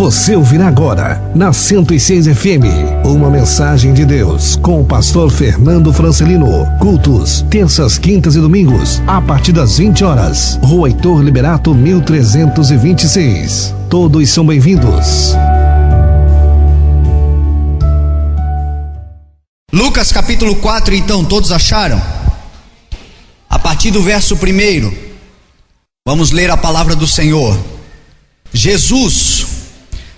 Você ouvirá agora, na 106 FM, uma mensagem de Deus com o pastor Fernando Francelino. Cultos, terças, quintas e domingos, a partir das 20 horas. Rua Heitor Liberato, 1326. Todos são bem-vindos. Lucas capítulo 4, então, todos acharam? A partir do verso 1, vamos ler a palavra do Senhor. Jesus,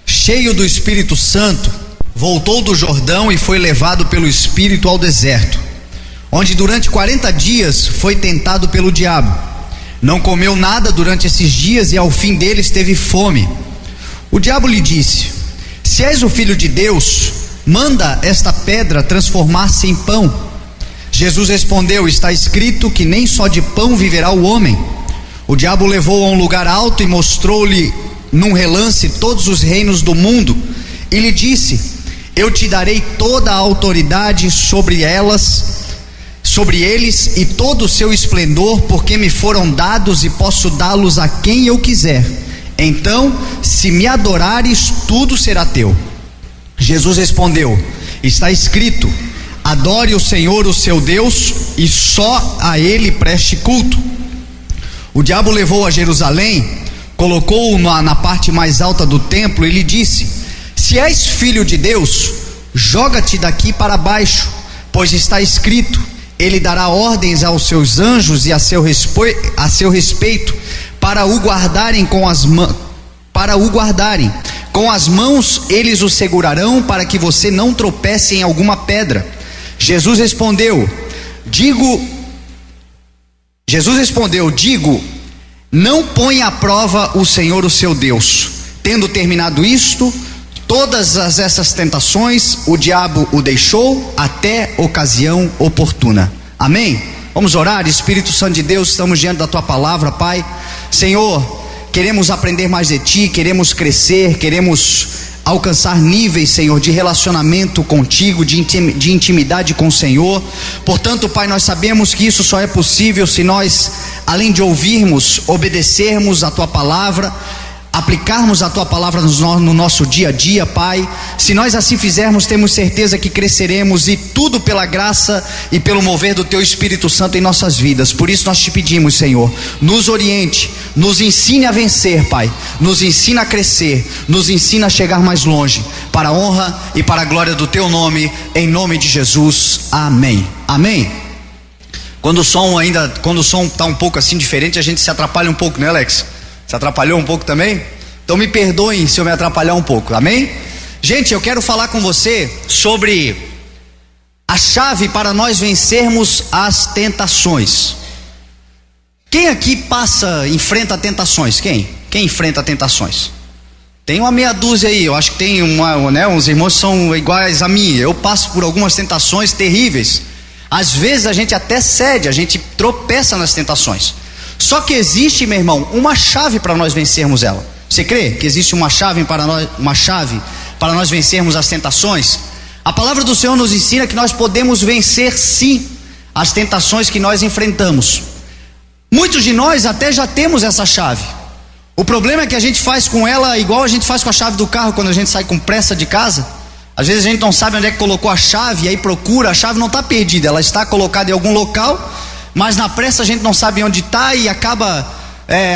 cheio do Espírito Santo, voltou do Jordão e foi levado pelo Espírito ao deserto, onde durante 40 dias foi tentado pelo diabo. Não comeu nada durante esses dias e ao fim deles teve fome. O diabo lhe disse: se és o Filho de Deus, manda esta pedra transformar-se em pão. Jesus respondeu: está escrito que nem só de pão viverá o homem. O diabo o levou a um lugar alto e mostrou-lhe num relance todos os reinos do mundo, e lhe disse: eu te darei toda a autoridade sobre eles e todo o seu esplendor, porque me foram dados e posso dá-los a quem eu quiser. Então, se me adorares, tudo será teu. Jesus respondeu: está escrito, adore o Senhor o seu Deus e só a ele preste culto. O diabo levou a Jerusalém, colocou-o na parte mais alta do templo e lhe disse: se és filho de Deus, joga-te daqui para baixo, pois está escrito, ele dará ordens aos seus anjos e a seu respeito, para o guardarem com as mãos eles o segurarão, para que você não tropece em alguma pedra. Jesus respondeu, digo, não põe à prova o Senhor o seu Deus. Tendo terminado isto, todas essas tentações, o diabo o deixou até ocasião oportuna. Amém? Vamos orar. Espírito Santo de Deus, estamos diante da tua palavra, Pai. Senhor, queremos aprender mais de ti, queremos crescer, queremos alcançar níveis, Senhor, de relacionamento contigo, de intimidade com o Senhor. Portanto, Pai, nós sabemos que isso só é possível se nós, além de ouvirmos, obedecermos a tua palavra, aplicarmos a tua palavra no nosso dia a dia, Pai. Se nós assim fizermos, temos certeza que cresceremos, e tudo pela graça e pelo mover do teu Espírito Santo em nossas vidas. Por isso nós te pedimos, Senhor, nos oriente, nos ensine a vencer, Pai, nos ensina a crescer, nos ensina a chegar mais longe, para a honra e para a glória do teu nome, em nome de Jesus, amém. Amém. Quando o som está um pouco assim diferente, a gente se atrapalha um pouco, né, Alex? Se atrapalhou um pouco também? Então me perdoem se eu me atrapalhar um pouco, amém? Gente, eu quero falar com você sobre a chave para nós vencermos as tentações. Quem aqui enfrenta tentações? Quem enfrenta tentações? Tem uma meia dúzia aí, eu acho que tem uns irmãos que são iguais a mim. Eu passo por algumas tentações terríveis. Às vezes a gente até cede, a gente tropeça nas tentações. Só que existe, meu irmão, uma chave para nós vencermos ela. Você crê que existe uma chave para nós vencermos as tentações? A palavra do Senhor nos ensina que nós podemos vencer sim as tentações que nós enfrentamos. Muitos de nós até já temos essa chave. O problema é que a gente faz com ela igual a gente faz com a chave do carro quando a gente sai com pressa de casa. Às vezes a gente não sabe onde é que colocou a chave, e aí procura, a chave não está perdida, ela está colocada em algum local, mas na pressa a gente não sabe onde está e acaba,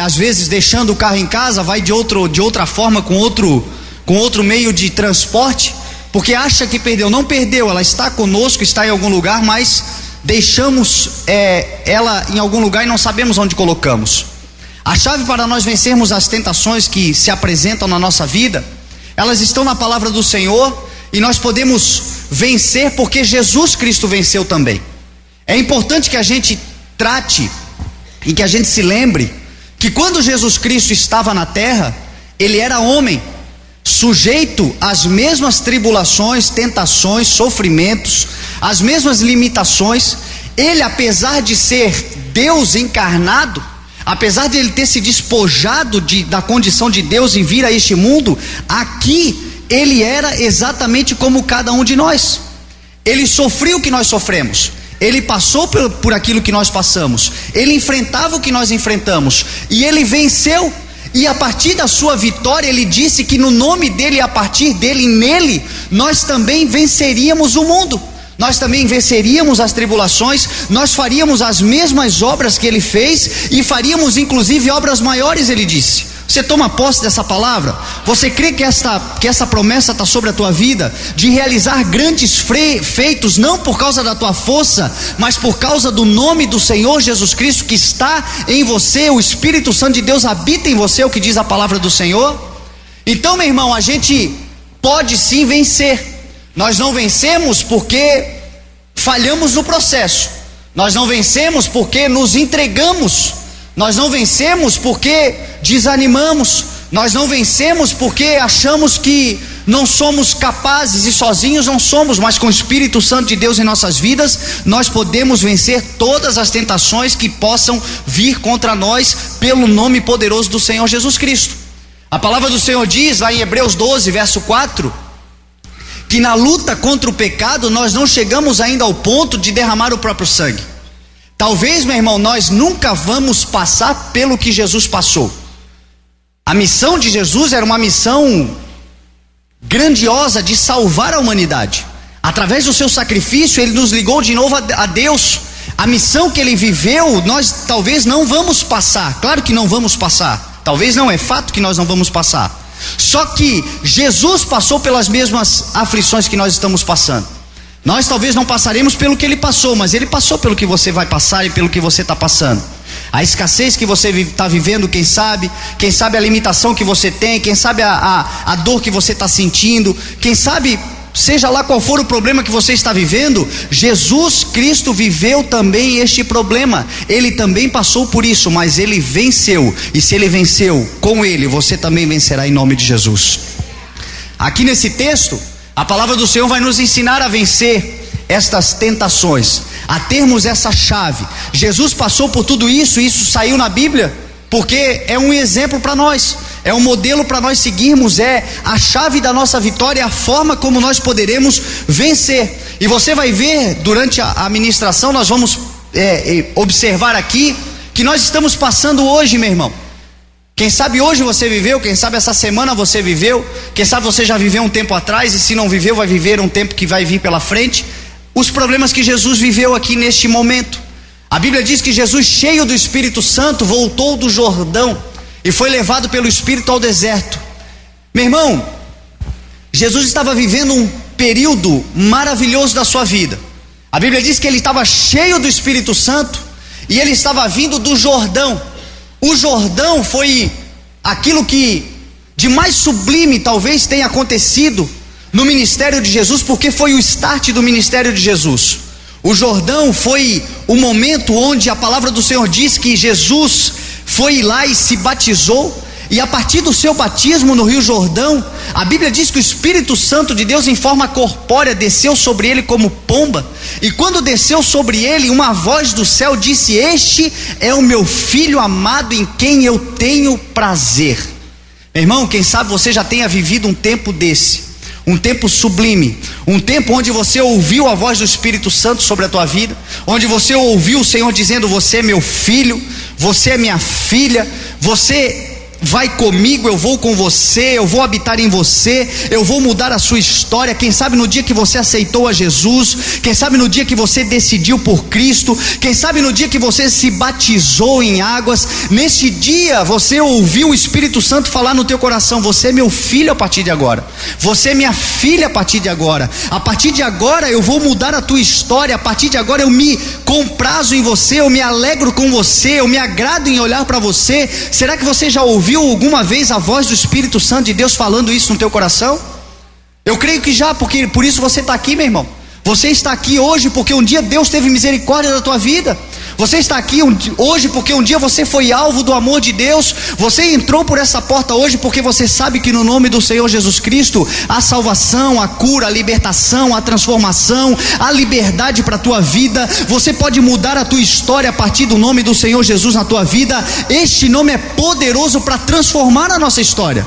às vezes, deixando o carro em casa, vai de outra forma, com outro meio de transporte, porque acha que perdeu. Não perdeu, ela está conosco, está em algum lugar, mas deixamos ela em algum lugar e não sabemos onde colocamos. A chave para nós vencermos as tentações que se apresentam na nossa vida, elas estão na palavra do Senhor, e nós podemos vencer porque Jesus Cristo venceu também. É importante que a gente trate e que a gente se lembre que quando Jesus Cristo estava na terra, ele era homem, sujeito às mesmas tribulações, tentações, sofrimentos, as mesmas limitações. Ele, apesar de ser Deus encarnado, apesar de ele ter se despojado da condição de Deus e vir a este mundo, aqui ele era exatamente como cada um de nós. Ele sofreu o que nós sofremos, ele passou por aquilo que nós passamos, ele enfrentava o que nós enfrentamos, e ele venceu. E a partir da sua vitória, ele disse que no nome dele, a partir dele, nele, nós também venceríamos o mundo. Nós também venceríamos as tribulações, nós faríamos as mesmas obras que ele fez e faríamos inclusive obras maiores, ele disse. Você toma posse dessa palavra? Você crê que essa promessa está sobre a tua vida, de realizar grandes feitos, não por causa da tua força, mas por causa do nome do Senhor Jesus Cristo que está em você, o Espírito Santo de Deus habita em você, é o que diz a palavra do Senhor? Então, meu irmão, a gente pode sim vencer. Nós não vencemos porque falhamos no processo, nós não vencemos porque nos entregamos, nós não vencemos porque desanimamos, nós não vencemos porque achamos que não somos capazes, e sozinhos não somos, mas com o Espírito Santo de Deus em nossas vidas, nós podemos vencer todas as tentações que possam vir contra nós, pelo nome poderoso do Senhor Jesus Cristo. A palavra do Senhor diz lá em Hebreus 12, verso 4, que na luta contra o pecado, nós não chegamos ainda ao ponto de derramar o próprio sangue. Talvez, meu irmão, nós nunca vamos passar pelo que Jesus passou. A missão de Jesus era uma missão grandiosa de salvar a humanidade. Através do seu sacrifício, ele nos ligou de novo a Deus. A missão que ele viveu, nós talvez não vamos passar. Claro que não vamos passar. Talvez não, é fato que nós não vamos passar. Só que Jesus passou pelas mesmas aflições que nós estamos passando. Nós talvez não passaremos pelo que ele passou, mas ele passou pelo que você vai passar e pelo que você está passando. A escassez que você está vivendo, quem sabe a limitação que você tem, quem sabe a dor que você está sentindo, quem sabe, seja lá qual for o problema que você está vivendo, Jesus Cristo viveu também este problema, ele também passou por isso, mas ele venceu, e se ele venceu com ele, você também vencerá em nome de Jesus. Aqui nesse texto, a palavra do Senhor vai nos ensinar a vencer estas tentações, a termos essa chave. Jesus passou por tudo isso, e isso saiu na Bíblia, porque é um exemplo para nós, é um modelo para nós seguirmos, é a chave da nossa vitória, a forma como nós poderemos vencer. E você vai ver durante a ministração, nós vamos observar aqui, que nós estamos passando hoje, meu irmão. Quem sabe hoje você viveu, quem sabe essa semana você viveu, quem sabe você já viveu um tempo atrás, e se não viveu, vai viver um tempo que vai vir pela frente, os problemas que Jesus viveu aqui neste momento. A Bíblia diz que Jesus, cheio do Espírito Santo, voltou do Jordão e foi levado pelo Espírito ao deserto. Meu irmão, Jesus estava vivendo um período maravilhoso da sua vida. A Bíblia diz que ele estava cheio do Espírito Santo e ele estava vindo do Jordão. O Jordão foi aquilo que de mais sublime talvez tenha acontecido no ministério de Jesus, porque foi o start do ministério de Jesus. O Jordão foi o momento onde a palavra do Senhor diz que Jesus foi lá e se batizou, e a partir do seu batismo no Rio Jordão, a Bíblia diz que o Espírito Santo de Deus em forma corpórea desceu sobre ele como pomba, e quando desceu sobre ele, uma voz do céu disse: este é o meu filho amado em quem eu tenho prazer. Meu irmão, quem sabe você já tenha vivido um tempo desse, um tempo sublime, um tempo onde você ouviu a voz do Espírito Santo sobre a tua vida, onde você ouviu o Senhor dizendo: você é meu filho, você é minha filha, você vai comigo, eu vou com você, eu vou habitar em você, eu vou mudar a sua história. Quem sabe no dia que você aceitou a Jesus, quem sabe no dia que você decidiu por Cristo, quem sabe no dia que você se batizou em águas, nesse dia você ouviu o Espírito Santo falar no teu coração: você é meu filho a partir de agora, você é minha filha a partir de agora, a partir de agora eu vou mudar a tua história, a partir de agora eu me comprazo em você, eu me alegro com você, eu me agrado em olhar para você. Será que você já ouviu alguma vez a voz do Espírito Santo de Deus falando isso no teu coração? Eu creio que já, porque por isso você está aqui, meu irmão. Você está aqui hoje porque um dia Deus teve misericórdia da tua vida. Você está aqui hoje porque um dia você foi alvo do amor de Deus. Você entrou por essa porta hoje porque você sabe que no nome do Senhor Jesus Cristo há salvação, a cura, a libertação, a transformação, a liberdade para a tua vida. Você pode mudar a tua história a partir do nome do Senhor Jesus na tua vida. Este nome é poderoso para transformar a nossa história.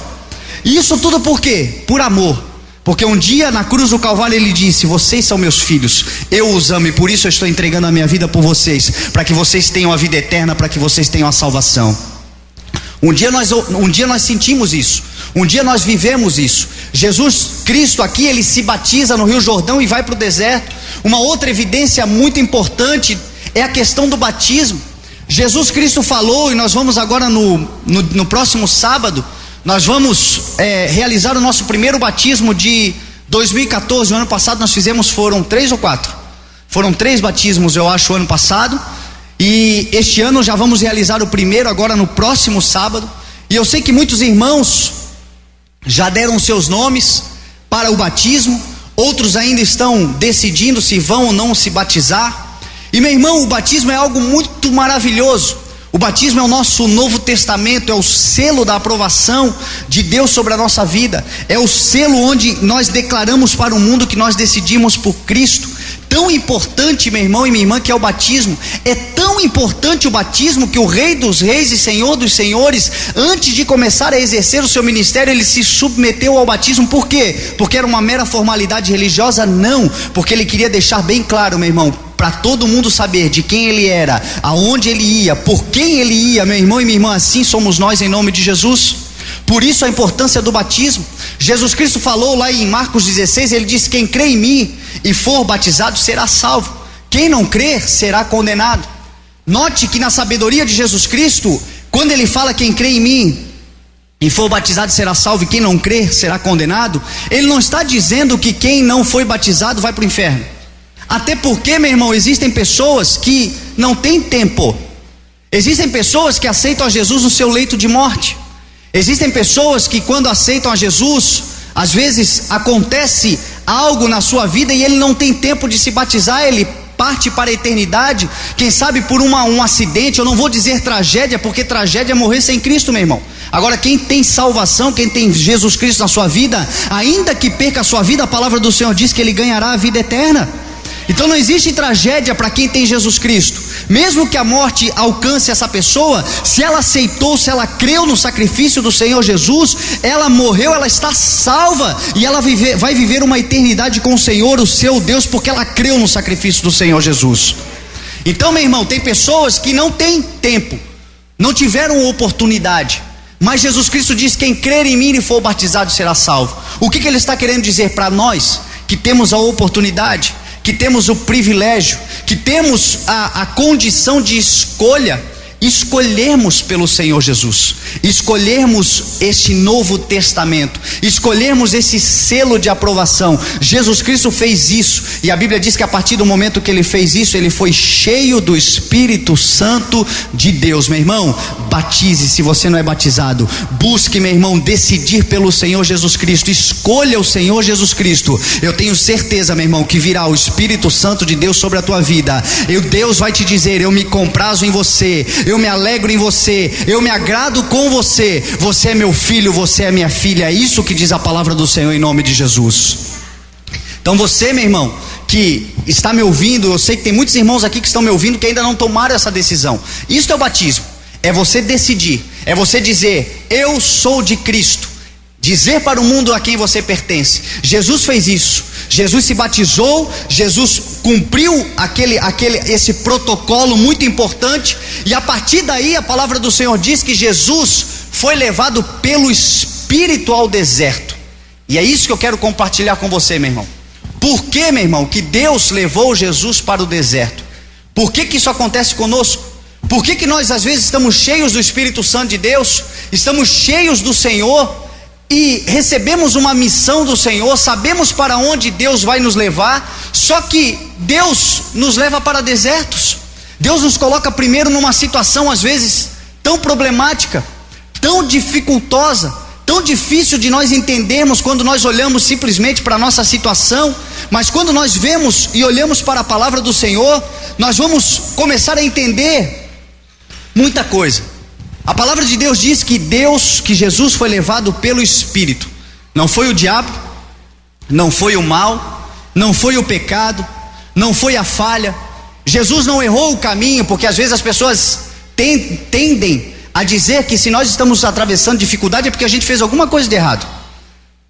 E isso tudo por quê? Por amor. Porque um dia na cruz do Calvário ele disse: vocês são meus filhos, eu os amo, e por isso eu estou entregando a minha vida por vocês, para que vocês tenham a vida eterna, para que vocês tenham a salvação. Um dia nós sentimos isso. Um dia nós vivemos isso. Jesus Cristo aqui, ele se batiza no Rio Jordão e vai para o deserto. Uma outra evidência muito importante é a questão do batismo. Jesus Cristo falou, e nós vamos agora no próximo sábado, nós vamos realizar o nosso primeiro batismo de 2014. O ano passado nós fizemos, foram 3 ou 4? Foram 3 batismos, eu acho, o ano passado. E este ano já vamos realizar o primeiro agora no próximo sábado. E eu sei que muitos irmãos já deram seus nomes para o batismo. Outros ainda estão decidindo se vão ou não se batizar. E meu irmão, o batismo é algo muito maravilhoso. O batismo é o nosso Novo Testamento, é o selo da aprovação de Deus sobre a nossa vida. É o selo onde nós declaramos para o mundo que nós decidimos por Cristo. Tão importante, meu irmão e minha irmã, que é o batismo. É tão importante o batismo que o Rei dos Reis e Senhor dos Senhores, antes de começar a exercer o seu ministério, ele se submeteu ao batismo. Por quê? Porque era uma mera formalidade religiosa? Não, porque ele queria deixar bem claro, meu irmão, para todo mundo saber de quem ele era, aonde ele ia, por quem ele ia. Meu irmão e minha irmã, assim somos nós em nome de Jesus. Por isso a importância do batismo. Jesus Cristo falou lá em Marcos 16, ele disse: quem crê em mim e for batizado será salvo, quem não crer será condenado. Note que na sabedoria de Jesus Cristo, quando ele fala quem crê em mim e for batizado será salvo e quem não crer será condenado, ele não está dizendo que quem não foi batizado vai para o inferno. Até porque, meu irmão, existem pessoas que não têm tempo. Existem pessoas que aceitam a Jesus no seu leito de morte. Existem pessoas que quando aceitam a Jesus, às vezes acontece algo na sua vida e ele não tem tempo de se batizar, ele parte para a eternidade, quem sabe por um acidente. Eu não vou dizer tragédia, porque tragédia é morrer sem Cristo, meu irmão. Agora, quem tem salvação, quem tem Jesus Cristo na sua vida, ainda que perca a sua vida, a palavra do Senhor diz que ele ganhará a vida eterna. Então não existe tragédia para quem tem Jesus Cristo. Mesmo que a morte alcance essa pessoa, se ela aceitou, se ela creu no sacrifício do Senhor Jesus, ela morreu, ela está salva, e ela vai viver uma eternidade com o Senhor, o seu Deus, porque ela creu no sacrifício do Senhor Jesus. Então, meu irmão, tem pessoas que não têm tempo, não tiveram oportunidade, mas Jesus Cristo diz: quem crer em mim e for batizado será salvo. O que ele está querendo dizer para nós que temos a oportunidade, que temos o privilégio, que temos a condição de escolhermos pelo Senhor Jesus, escolhermos este Novo Testamento, escolhermos esse selo de aprovação. Jesus Cristo fez isso, e a Bíblia diz que a partir do momento que ele fez isso, ele foi cheio do Espírito Santo de Deus. Meu irmão, batize se você não é batizado, busque, meu irmão, decidir pelo Senhor Jesus Cristo, escolha o Senhor Jesus Cristo. Eu tenho certeza, meu irmão, que virá o Espírito Santo de Deus sobre a tua vida, e Deus vai te dizer: eu me comprazo em você, eu me alegro em você, eu me agrado com você, você é meu filho, você é minha filha. É isso que diz a palavra do Senhor em nome de Jesus. Então você, meu irmão, que está me ouvindo, eu sei que tem muitos irmãos aqui que estão me ouvindo que ainda não tomaram essa decisão. Isso é o batismo, é você decidir, é você dizer: eu sou de Cristo, dizer para o mundo a quem você pertence. Jesus fez isso, Jesus se batizou, Jesus cumpriu esse protocolo muito importante, e a partir daí a palavra do Senhor diz que Jesus foi levado pelo Espírito ao deserto. E é isso que eu quero compartilhar com você, meu irmão. Por que, meu irmão, que Deus levou Jesus para o deserto? Por que isso acontece conosco? Por que nós às vezes estamos cheios do Espírito Santo de Deus, estamos cheios do Senhor e recebemos uma missão do Senhor, sabemos para onde Deus vai nos levar, só que Deus nos leva para desertos? Deus nos coloca primeiro numa situação às vezes tão problemática, tão dificultosa, tão difícil de nós entendermos quando nós olhamos simplesmente para a nossa situação, mas quando nós vemos e olhamos para a palavra do Senhor, nós vamos começar a entender muita coisa. A palavra de Deus diz que Jesus foi levado pelo Espírito. Não foi o diabo, não foi o mal, não foi o pecado, não foi a falha. Jesus não errou o caminho, porque às vezes as pessoas tendem a dizer que se nós estamos atravessando dificuldade é porque a gente fez alguma coisa de errado.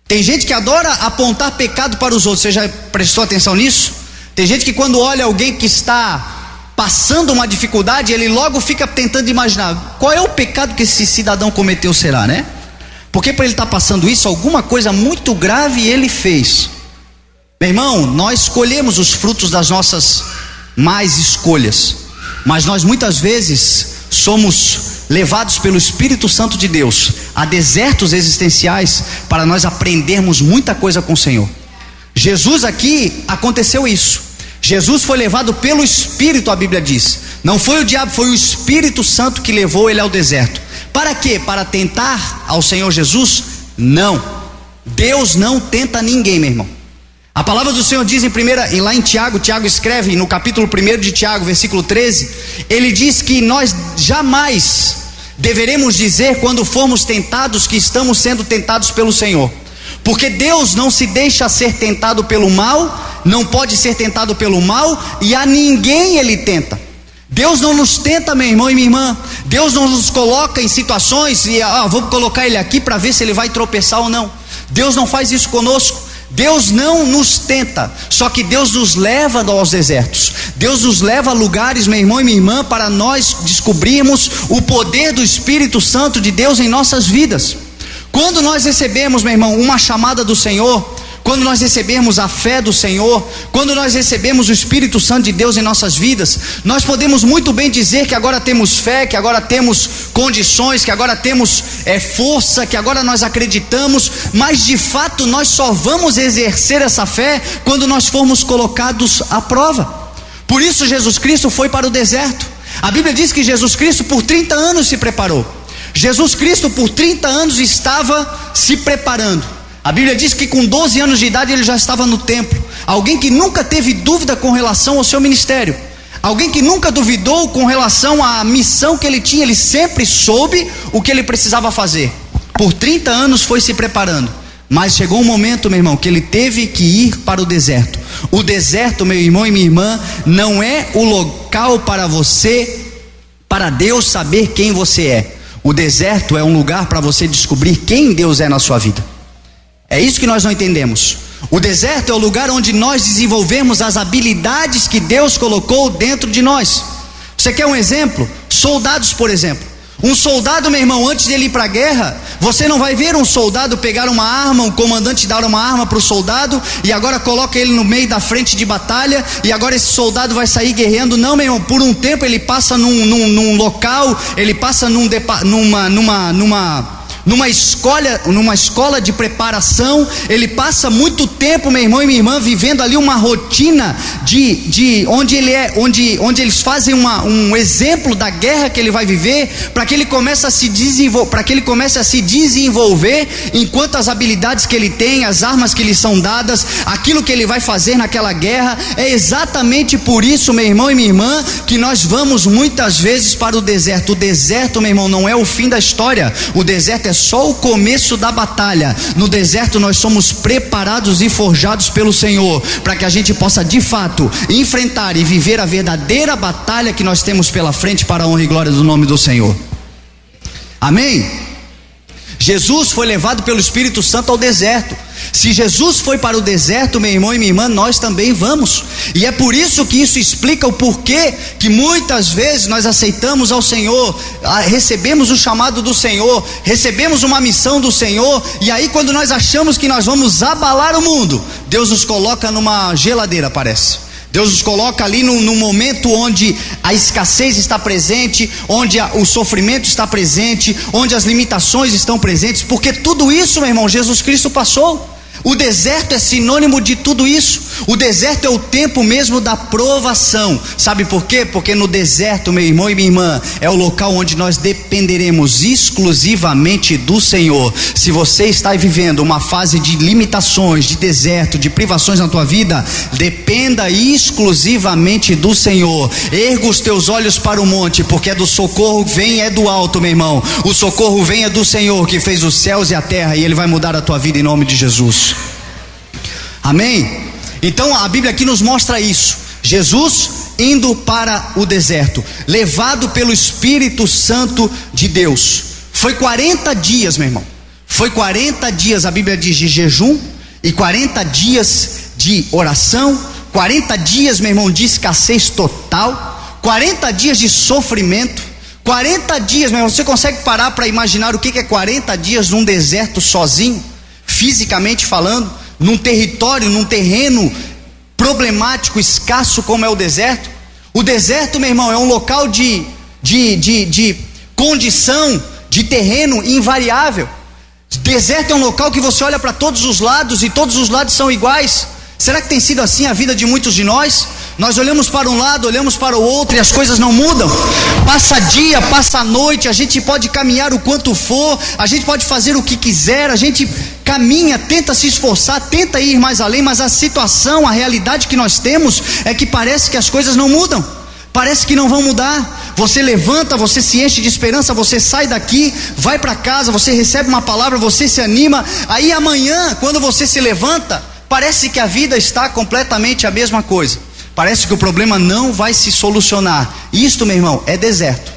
Tem gente que adora apontar pecado para os outros. Você já prestou atenção nisso? Tem gente que quando olha alguém que está passando uma dificuldade, ele logo fica tentando imaginar qual é o pecado que esse cidadão cometeu, será, né? Porque para ele estar passando isso, alguma coisa muito grave ele fez. Meu irmão, nós colhemos os frutos das nossas más escolhas, mas nós muitas vezes somos levados pelo Espírito Santo de Deus a desertos existenciais para nós aprendermos muita coisa com o Senhor. Jesus aqui aconteceu isso. Jesus foi levado pelo Espírito, a Bíblia diz. Não foi o diabo, foi o Espírito Santo que levou ele ao deserto. Para quê? Para tentar ao Senhor Jesus? Não. Deus não tenta ninguém, meu irmão. A palavra do Senhor diz lá em Tiago escreve no capítulo 1 de Tiago, versículo 13, ele diz que nós jamais deveremos dizer quando formos tentados que estamos sendo tentados pelo Senhor. Porque Deus não se deixa ser tentado pelo mal, não pode ser tentado pelo mal, e a ninguém ele tenta. Deus não nos tenta, meu irmão e minha irmã. Deus não nos coloca em situações e vou colocar ele aqui para ver se ele vai tropeçar ou não. Deus não faz isso conosco. Deus não nos tenta, só que Deus nos leva aos desertos. Deus nos leva a lugares, meu irmão e minha irmã, para nós descobrirmos o poder do Espírito Santo de Deus em nossas vidas. Quando nós recebemos, meu irmão, uma chamada do Senhor, quando nós recebemos a fé do Senhor, quando nós recebemos o Espírito Santo de Deus em nossas vidas, nós podemos muito bem dizer que agora temos fé, que agora temos condições, que agora temos força, que agora nós acreditamos, mas de fato nós só vamos exercer essa fé quando nós formos colocados à prova. Por isso Jesus Cristo foi para o deserto. A Bíblia diz que Jesus Cristo por 30 anos se preparou. Jesus Cristo por 30 anos estava se preparando. A Bíblia diz que com 12 anos de idade ele já estava no templo. Alguém que nunca teve dúvida com relação ao seu ministério. Alguém que nunca duvidou com relação à missão que ele tinha. Ele sempre soube o que ele precisava fazer. Por 30 anos foi se preparando. Mas chegou um momento, meu irmão, que ele teve que ir para o deserto. O deserto, meu irmão e minha irmã, não é o local para Deus saber quem você é. O deserto é um lugar para você descobrir quem Deus é na sua vida. É isso que nós não entendemos. O deserto é o lugar onde nós desenvolvemos as habilidades que Deus colocou dentro de nós. Você quer um exemplo? Soldados, por exemplo. Um soldado, meu irmão, antes de ele ir para a guerra, você não vai ver um soldado pegar uma arma, um comandante dar uma arma para o soldado e agora coloca ele no meio da frente de batalha e agora esse soldado vai sair guerreando. Não, meu irmão, por um tempo ele passa num local, ele passa numa escola de preparação. Ele passa muito tempo, meu irmão e minha irmã, vivendo ali uma rotina onde eles fazem um exemplo da guerra que ele vai viver, para que ele comece a se desenvolver enquanto as habilidades que ele tem, as armas que lhe são dadas, aquilo que ele vai fazer naquela guerra. É exatamente por isso, meu irmão e minha irmã, que nós vamos muitas vezes para o deserto. O deserto, meu irmão, não é o fim da história. O deserto é só o começo da batalha. No deserto nós somos preparados e forjados pelo Senhor, para que a gente possa de fato enfrentar e viver a verdadeira batalha que nós temos pela frente, para a honra e glória do nome do Senhor. Amém? Jesus foi levado pelo Espírito Santo ao deserto. Se Jesus foi para o deserto, meu irmão e minha irmã, nós também vamos. E é por isso que isso explica o porquê que muitas vezes nós aceitamos ao Senhor, recebemos o chamado do Senhor, recebemos uma missão do Senhor, e aí quando nós achamos que nós vamos abalar o mundo, Deus nos coloca numa geladeira, parece. Deus nos coloca ali num momento onde a escassez está presente, onde o sofrimento está presente, onde as limitações estão presentes, porque tudo isso, meu irmão, Jesus Cristo passou. O deserto é sinônimo de tudo isso. O deserto é o tempo mesmo da provação. Sabe por quê? Porque no deserto, meu irmão e minha irmã, é o local onde nós dependeremos exclusivamente do Senhor. Se você está vivendo uma fase de limitações, de deserto, de privações na tua vida, dependa exclusivamente do Senhor. Erga os teus olhos para o monte, porque é do socorro vem, é do alto, meu irmão. O socorro vem é do Senhor, que fez os céus e a terra, e Ele vai mudar a tua vida em nome de Jesus. Amém? Então a Bíblia aqui nos mostra isso. Jesus indo para o deserto, levado pelo Espírito Santo de Deus. Foi 40 dias, meu irmão. Foi 40 dias, a Bíblia diz, de jejum, e 40 dias de oração, 40 dias, meu irmão, de escassez total, 40 dias de sofrimento, 40 dias, mas você consegue parar para imaginar o que é 40 dias num deserto sozinho, fisicamente falando, num território, num terreno problemático, escasso como é o deserto? O deserto, meu irmão, é um local de condição, de terreno invariável. Deserto é um local que você olha para todos os lados e todos os lados são iguais. Será que tem sido assim a vida de muitos de nós? Nós olhamos para um lado, olhamos para o outro e as coisas não mudam. Passa dia, passa noite, a gente pode caminhar o quanto for, a gente pode fazer o que quiser, a gente caminha, tenta se esforçar, tenta ir mais além, mas a situação, a realidade que nós temos é que parece que as coisas não mudam, parece que não vão mudar. Você levanta, você se enche de esperança, você sai daqui, vai para casa, você recebe uma palavra, você se anima, aí amanhã, quando você se levanta, parece que a vida está completamente a mesma coisa, parece que o problema não vai se solucionar. Isto, meu irmão, é deserto,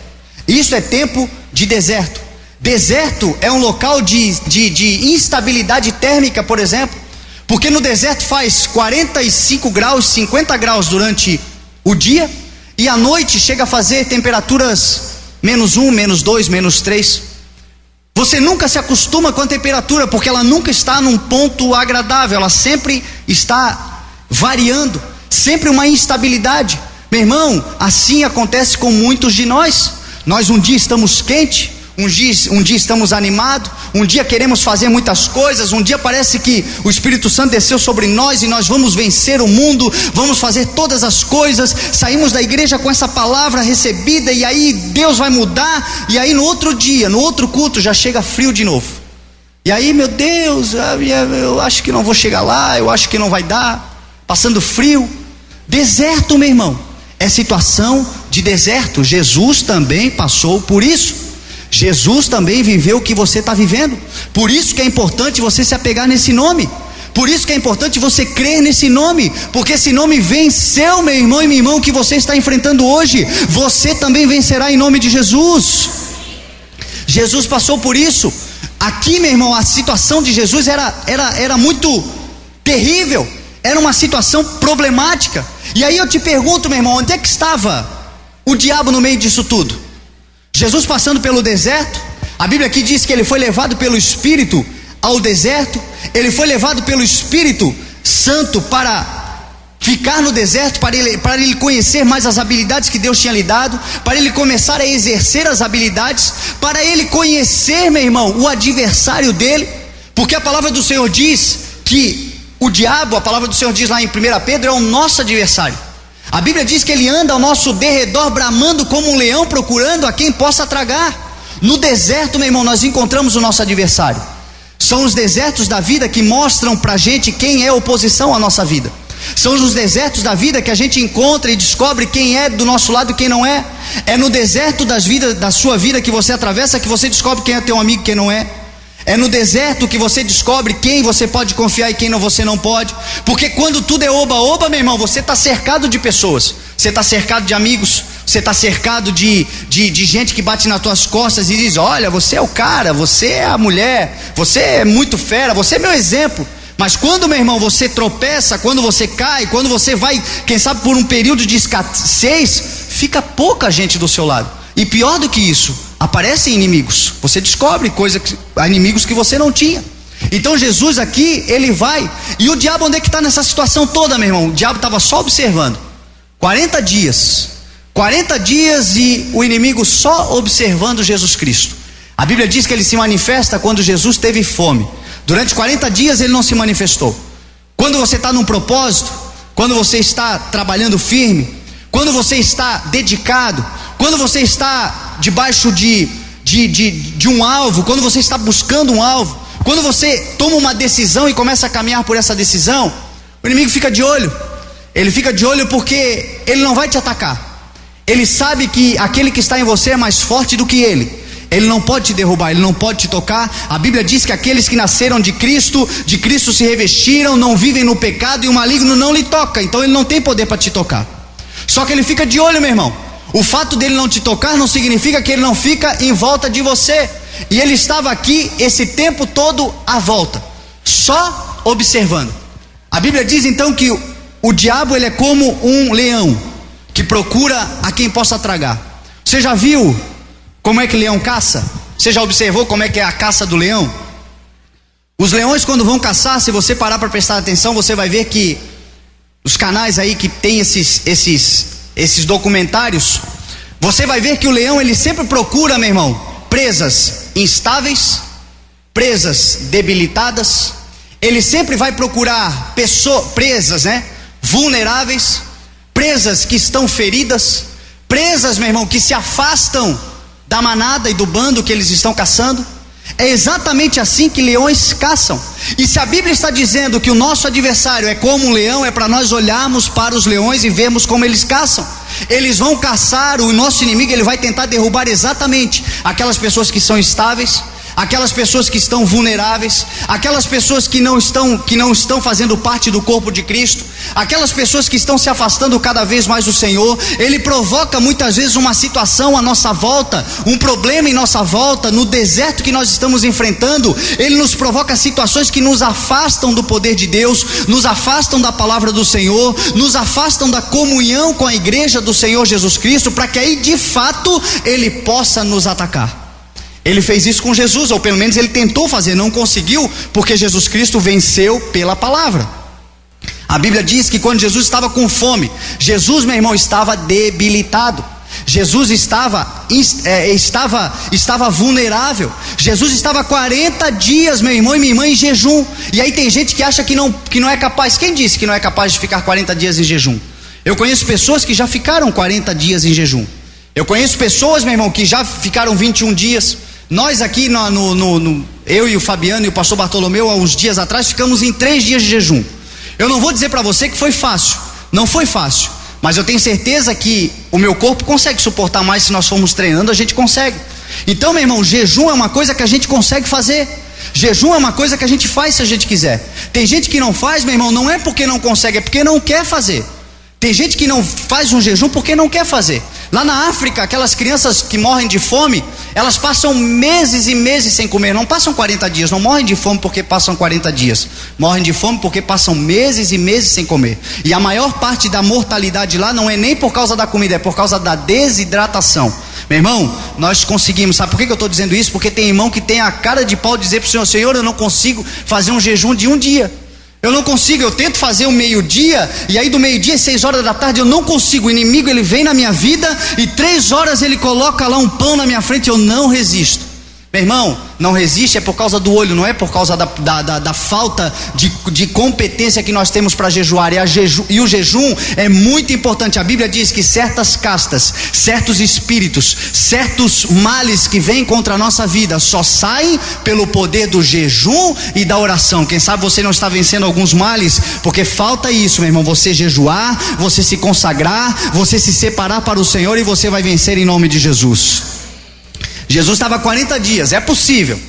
isso é tempo de deserto. Deserto é um local de instabilidade térmica, por exemplo, porque no deserto faz 45 graus, 50 graus durante o dia, e à noite chega a fazer temperaturas -1, -2, -3. Você nunca se acostuma com a temperatura, porque ela nunca está num ponto agradável, ela sempre está variando, sempre uma instabilidade. Meu irmão, assim acontece com muitos de nós. Nós um dia estamos quentes, um dia estamos animados, um dia queremos fazer muitas coisas, um dia parece que o Espírito Santo desceu sobre nós e nós vamos vencer o mundo, vamos fazer todas as coisas, saímos da igreja com essa palavra recebida e aí Deus vai mudar, e aí no outro dia, no outro culto já chega frio de novo, e aí meu Deus, eu acho que não vou chegar lá, eu acho que não vai dar, passando frio. Deserto, meu irmão, é situação de deserto. Jesus também passou por isso. Jesus também viveu o que você está vivendo. Por isso que é importante você se apegar nesse nome. Por isso que é importante você crer nesse nome, porque esse nome venceu, meu irmão e minha irmã, o que você está enfrentando hoje. Você também vencerá em nome de Jesus. Jesus passou por isso. Aqui, meu irmão, a situação de Jesus era muito terrível. Era uma situação problemática. E aí eu te pergunto, meu irmão, onde é que estava o diabo no meio disso tudo? Jesus passando pelo deserto, a Bíblia aqui diz que ele foi levado pelo Espírito ao deserto, ele foi levado pelo Espírito Santo para ficar no deserto, para ele conhecer mais as habilidades que Deus tinha lhe dado, para ele começar a exercer as habilidades, para ele conhecer, meu irmão, o adversário dele, porque a palavra do Senhor diz que o diabo, a palavra do Senhor diz lá em 1 Pedro, é o nosso adversário. A Bíblia diz que ele anda ao nosso derredor, bramando como um leão, procurando a quem possa tragar. No deserto, meu irmão, nós encontramos o nosso adversário. São os desertos da vida que mostram pra gente quem é oposição à nossa vida. São os desertos da vida que a gente encontra e descobre quem é do nosso lado e quem não é. É no deserto da sua vida que você atravessa que você descobre quem é teu amigo e quem não é. É no deserto que você descobre quem você pode confiar e quem você não pode. Porque quando tudo é oba-oba, meu irmão, você está cercado de pessoas, você está cercado de amigos, você está cercado de gente que bate nas tuas costas e diz: olha, você é o cara, você é a mulher, você é muito fera, você é meu exemplo. Mas quando, meu irmão, você tropeça, quando você cai, quando você vai, quem sabe, por um período de escassez, fica pouca gente do seu lado. E pior do que isso, aparecem inimigos. Você descobre inimigos que você não tinha. Então Jesus aqui, ele vai. E o diabo, onde é que está nessa situação toda, meu irmão? O diabo estava só observando. 40 dias e o inimigo só observando Jesus Cristo. A Bíblia diz que ele se manifesta quando Jesus teve fome. Durante 40 dias ele não se manifestou. Quando você está num propósito, quando você está trabalhando firme, quando você está dedicado, quando você está debaixo de um alvo, quando você está buscando um alvo, quando você toma uma decisão e começa a caminhar por essa decisão, o inimigo fica de olho. Ele fica de olho porque ele não vai te atacar. Ele sabe que aquele que está em você é mais forte do que ele. Ele não pode te derrubar, ele não pode te tocar. A Bíblia diz que aqueles que nasceram de Cristo se revestiram, não vivem no pecado e o maligno não lhe toca. Então ele não tem poder para te tocar. Só que ele fica de olho, meu irmão. O fato dele não te tocar não significa que ele não fica em volta de você. E ele estava aqui esse tempo todo à volta, só observando. A Bíblia diz então que o diabo, ele é como um leão que procura a quem possa tragar. Você já viu como é que leão caça? Você já observou como é que é a caça do leão? Os leões, quando vão caçar, se você parar para prestar atenção, você vai ver que os canais aí que tem esses documentários, você vai ver que o leão, ele sempre procura, meu irmão, presas instáveis, presas debilitadas. Ele sempre vai procurar presas, vulneráveis, presas que estão feridas, presas, meu irmão, que se afastam da manada e do bando que eles estão caçando. É exatamente assim que leões caçam. E se a Bíblia está dizendo que o nosso adversário é como um leão, é para nós olharmos para os leões e vermos como eles caçam. Eles vão caçar, o nosso inimigo, ele vai tentar derrubar exatamente aquelas pessoas que são estáveis, aquelas pessoas que estão vulneráveis, aquelas pessoas que não estão fazendo parte do corpo de Cristo, aquelas pessoas que estão se afastando cada vez mais do Senhor. Ele provoca muitas vezes uma situação à nossa volta, um problema em nossa volta, no deserto que nós estamos enfrentando. Ele nos provoca situações que nos afastam do poder de Deus, nos afastam da palavra do Senhor, nos afastam da comunhão com a igreja do Senhor Jesus Cristo, para que aí de fato Ele possa nos atacar. Ele fez isso com Jesus, ou pelo menos ele tentou fazer, não conseguiu, porque Jesus Cristo venceu pela palavra. A Bíblia diz que quando Jesus estava com fome, Jesus, meu irmão, estava debilitado. Jesus estava vulnerável. Jesus estava 40 dias, meu irmão e minha irmã, em jejum. E aí tem gente que acha que não é capaz. Quem disse que não é capaz de ficar 40 dias em jejum? Eu conheço pessoas que já ficaram 40 dias em jejum. Eu conheço pessoas, meu irmão, que já ficaram 21 dias. Nós aqui, eu e o Fabiano e o pastor Bartolomeu, há uns dias atrás, ficamos em 3 dias de jejum. Eu não vou dizer para você que foi fácil, não foi fácil, mas eu tenho certeza que o meu corpo consegue suportar mais. Se nós formos treinando, a gente consegue. Então, meu irmão, jejum é uma coisa que a gente consegue fazer. Jejum é uma coisa que a gente faz se a gente quiser. Tem gente que não faz, meu irmão, não é porque não consegue, é porque não quer fazer. Tem gente que não faz um jejum porque não quer fazer. Lá na África, aquelas crianças que morrem de fome, elas passam meses e meses sem comer. Não passam 40 dias, não morrem de fome porque passam 40 dias. Morrem de fome porque passam meses e meses sem comer. E a maior parte da mortalidade lá não é nem por causa da comida, é por causa da desidratação. Meu irmão, nós conseguimos. Sabe por que eu estou dizendo isso? Porque tem irmão que tem a cara de pau de dizer para o Senhor: Senhor, eu não consigo fazer um jejum de um dia. Eu não consigo, eu tento fazer o meio-dia, e aí do meio-dia às 6 horas da tarde eu não consigo. O inimigo, ele vem na minha vida e 3 horas ele coloca lá um pão na minha frente, eu não resisto. Meu irmão, não resiste é por causa do olho, não é por causa da falta de competência que nós temos para jejuar. E o jejum é muito importante. A Bíblia diz que certas castas, certos espíritos, certos males que vêm contra a nossa vida só saem pelo poder do jejum e da oração. Quem sabe você não está vencendo alguns males porque falta isso, meu irmão. Você jejuar, você se consagrar, você se separar para o Senhor, e você vai vencer em nome de Jesus. Jesus estava 40 dias, é possível,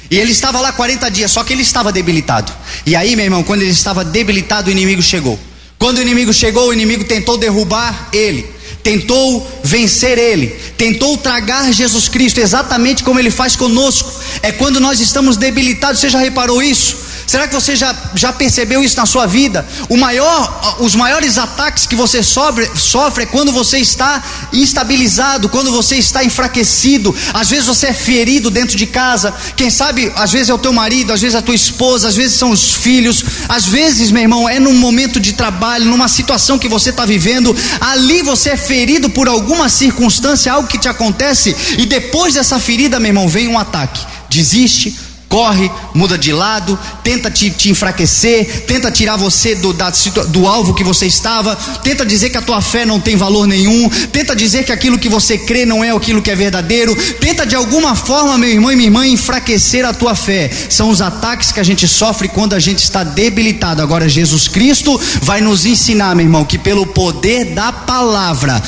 e ele estava lá 40 dias, só que ele estava debilitado. E aí, meu irmão, quando ele estava debilitado, o inimigo chegou. Quando o inimigo chegou, o inimigo tentou derrubar ele, tentou vencer ele, tentou tragar Jesus Cristo, exatamente como ele faz conosco. É quando nós estamos debilitados. Você já reparou isso? Será que você já percebeu isso na sua vida? Os maiores ataques que você sofre é quando você está instabilizado, quando você está enfraquecido. Às vezes você é ferido dentro de casa. Quem sabe, às vezes é o teu marido, às vezes é a tua esposa, às vezes são os filhos. Às vezes, meu irmão, é num momento de trabalho, numa situação que você está vivendo. Ali você é ferido por alguma circunstância, algo que te acontece, e depois dessa ferida, meu irmão, vem um ataque. Desiste, corre, muda de lado, tenta te enfraquecer, tenta tirar você do alvo que você estava, tenta dizer que a tua fé não tem valor nenhum, tenta dizer que aquilo que você crê não é aquilo que é verdadeiro, tenta de alguma forma, meu irmão e minha irmã, enfraquecer a tua fé. São os ataques que a gente sofre quando a gente está debilitado. Agora Jesus Cristo vai nos ensinar, meu irmão, que pelo poder da palavra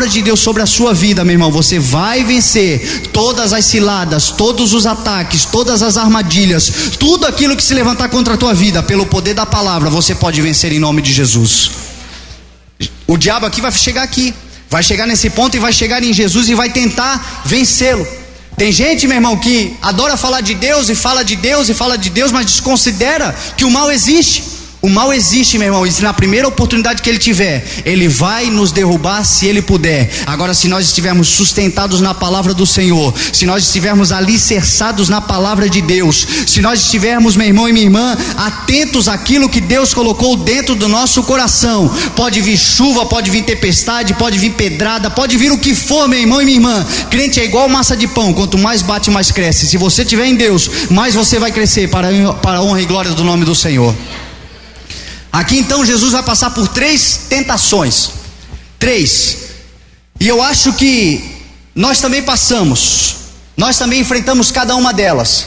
de Deus sobre a sua vida, meu irmão, você vai vencer todas as ciladas, todos os ataques, todas as armadilhas, tudo aquilo que se levantar contra a tua vida. Pelo poder da palavra você pode vencer em nome de Jesus. O diabo vai chegar nesse ponto e vai chegar em Jesus e vai tentar vencê-lo. Tem gente, meu irmão, que adora falar de Deus e fala de Deus e fala de Deus, mas desconsidera que o mal existe. O mal existe, meu irmão, e se na primeira oportunidade que ele tiver, ele vai nos derrubar se ele puder. Agora, se nós estivermos sustentados na palavra do Senhor, se nós estivermos alicerçados na palavra de Deus, se nós estivermos, meu irmão e minha irmã, atentos àquilo que Deus colocou dentro do nosso coração, pode vir chuva, pode vir tempestade, pode vir pedrada, pode vir o que for, meu irmão e minha irmã. Crente é igual massa de pão, quanto mais bate, mais cresce. Se você estiver em Deus, mais você vai crescer para a honra e glória do nome do Senhor. Aqui então Jesus vai passar por 3 tentações. 3. E eu acho que nós também passamos. Nós também enfrentamos cada uma delas.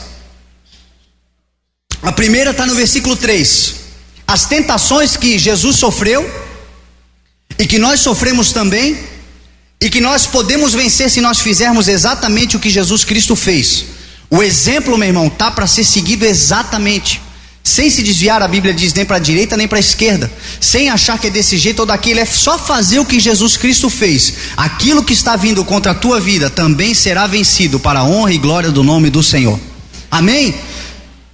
A primeira está no versículo 3. As tentações que Jesus sofreu, e que nós sofremos também, e que nós podemos vencer se nós fizermos exatamente o que Jesus Cristo fez. O exemplo, meu irmão, está para ser seguido exatamente. Sem se desviar, a Bíblia diz, nem para a direita nem para a esquerda, sem achar que é desse jeito ou daquele. É só fazer o que Jesus Cristo fez. Aquilo que está vindo contra a tua vida também será vencido para a honra e glória do nome do Senhor. Amém?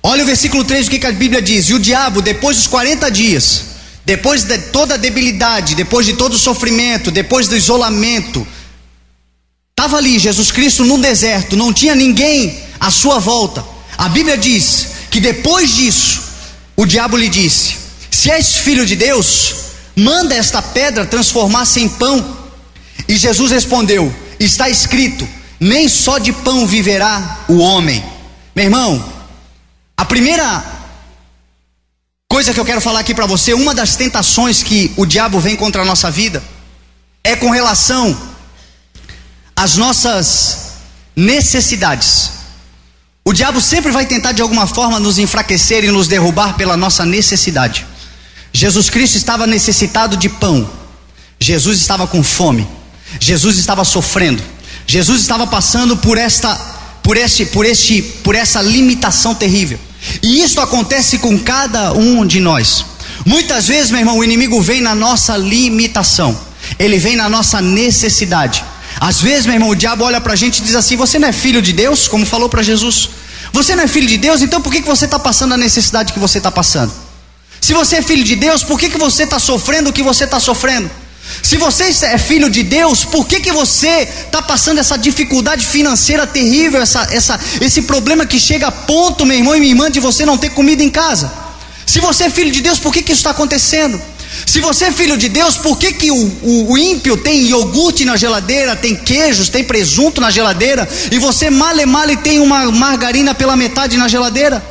Olha o versículo 3, o que a Bíblia diz: e o diabo, depois dos 40 dias, depois de toda a debilidade, depois de todo o sofrimento, depois do isolamento, estava ali Jesus Cristo num deserto, não tinha ninguém à sua volta. A Bíblia diz que depois disso, o diabo lhe disse: se és filho de Deus, manda esta pedra transformar-se em pão. E Jesus respondeu: está escrito, nem só de pão viverá o homem. Meu irmão, a primeira coisa que eu quero falar aqui para você, uma das tentações que o diabo vem contra a nossa vida, é com relação às nossas necessidades. O diabo sempre vai tentar de alguma forma nos enfraquecer e nos derrubar pela nossa necessidade. Jesus Cristo estava necessitado de pão. Jesus estava com fome. Jesus estava sofrendo. Jesus estava passando por essa limitação terrível. E isso acontece com cada um de nós. Muitas vezes, meu irmão, o inimigo vem na nossa limitação. Ele vem na nossa necessidade. Às vezes, meu irmão, o diabo olha para a gente e diz assim: você não é filho de Deus? Como falou para Jesus. Você não é filho de Deus, então por que você está passando a necessidade que você está passando? Se você é filho de Deus, por que você está sofrendo o que você está sofrendo? Se você é filho de Deus, por que você está passando essa dificuldade financeira terrível, esse problema que chega a ponto, meu irmão e minha irmã, de você não ter comida em casa? Se você é filho de Deus, por que isso está acontecendo? Se você é filho de Deus, por que o ímpio tem iogurte na geladeira, tem queijos, tem presunto na geladeira, e você male tem uma margarina pela metade na geladeira?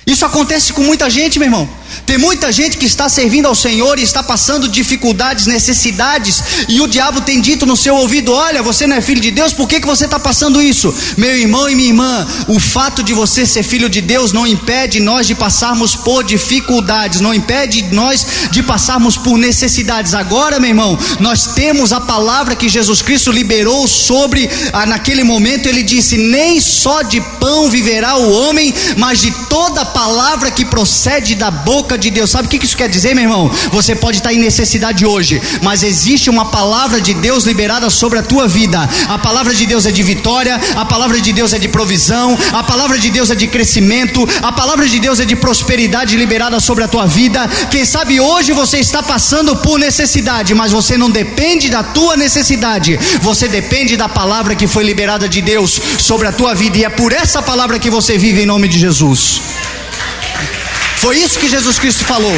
Isso acontece com muita gente, meu irmão. Tem muita gente que está servindo ao Senhor e está passando dificuldades, necessidades, e o diabo tem dito no seu ouvido: olha, você não é filho de Deus, por que você está passando isso? Meu irmão e minha irmã, o fato de você ser filho de Deus não impede nós de passarmos por dificuldades, não impede nós de passarmos por necessidades. Agora, meu irmão, nós temos a palavra que Jesus Cristo liberou sobre, naquele momento ele disse: nem só de pão viverá o homem, mas de toda palavra que procede da boca de Deus. Sabe o que isso quer dizer, meu irmão? Você pode estar em necessidade hoje, mas existe uma palavra de Deus liberada sobre a tua vida. A palavra de Deus é de vitória, a palavra de Deus é de provisão, a palavra de Deus é de crescimento, a palavra de Deus é de prosperidade liberada sobre a tua vida. Quem sabe hoje você está passando por necessidade, mas você não depende da tua necessidade, você depende da palavra que foi liberada de Deus sobre a tua vida, e é por essa palavra que você vive em nome de Jesus. Foi isso que Jesus Cristo falou.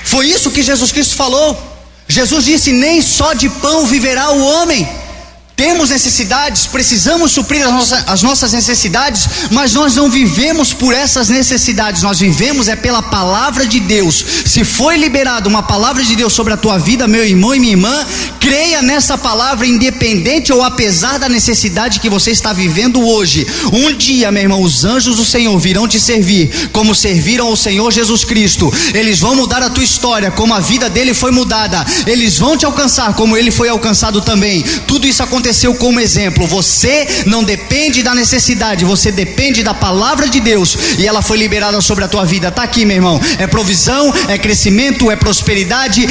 Foi isso que Jesus Cristo falou. Jesus disse: nem só de pão viverá o homem. Temos necessidades, precisamos suprir as nossas necessidades, mas nós não vivemos por essas necessidades, nós vivemos pela palavra de Deus. Se foi liberada uma palavra de Deus sobre a tua vida, meu irmão e minha irmã, creia nessa palavra, independente ou apesar da necessidade que você está vivendo hoje. Um dia, meu irmão, os anjos do Senhor virão te servir, como serviram ao Senhor Jesus Cristo. Eles vão mudar a tua história, como a vida dele foi mudada. Eles vão te alcançar, como ele foi alcançado também. Tudo isso aconteceu como exemplo. Você não depende da necessidade, você depende da palavra de Deus, e ela foi liberada sobre a tua vida. Está aqui, meu irmão, é provisão, é crescimento, é prosperidade,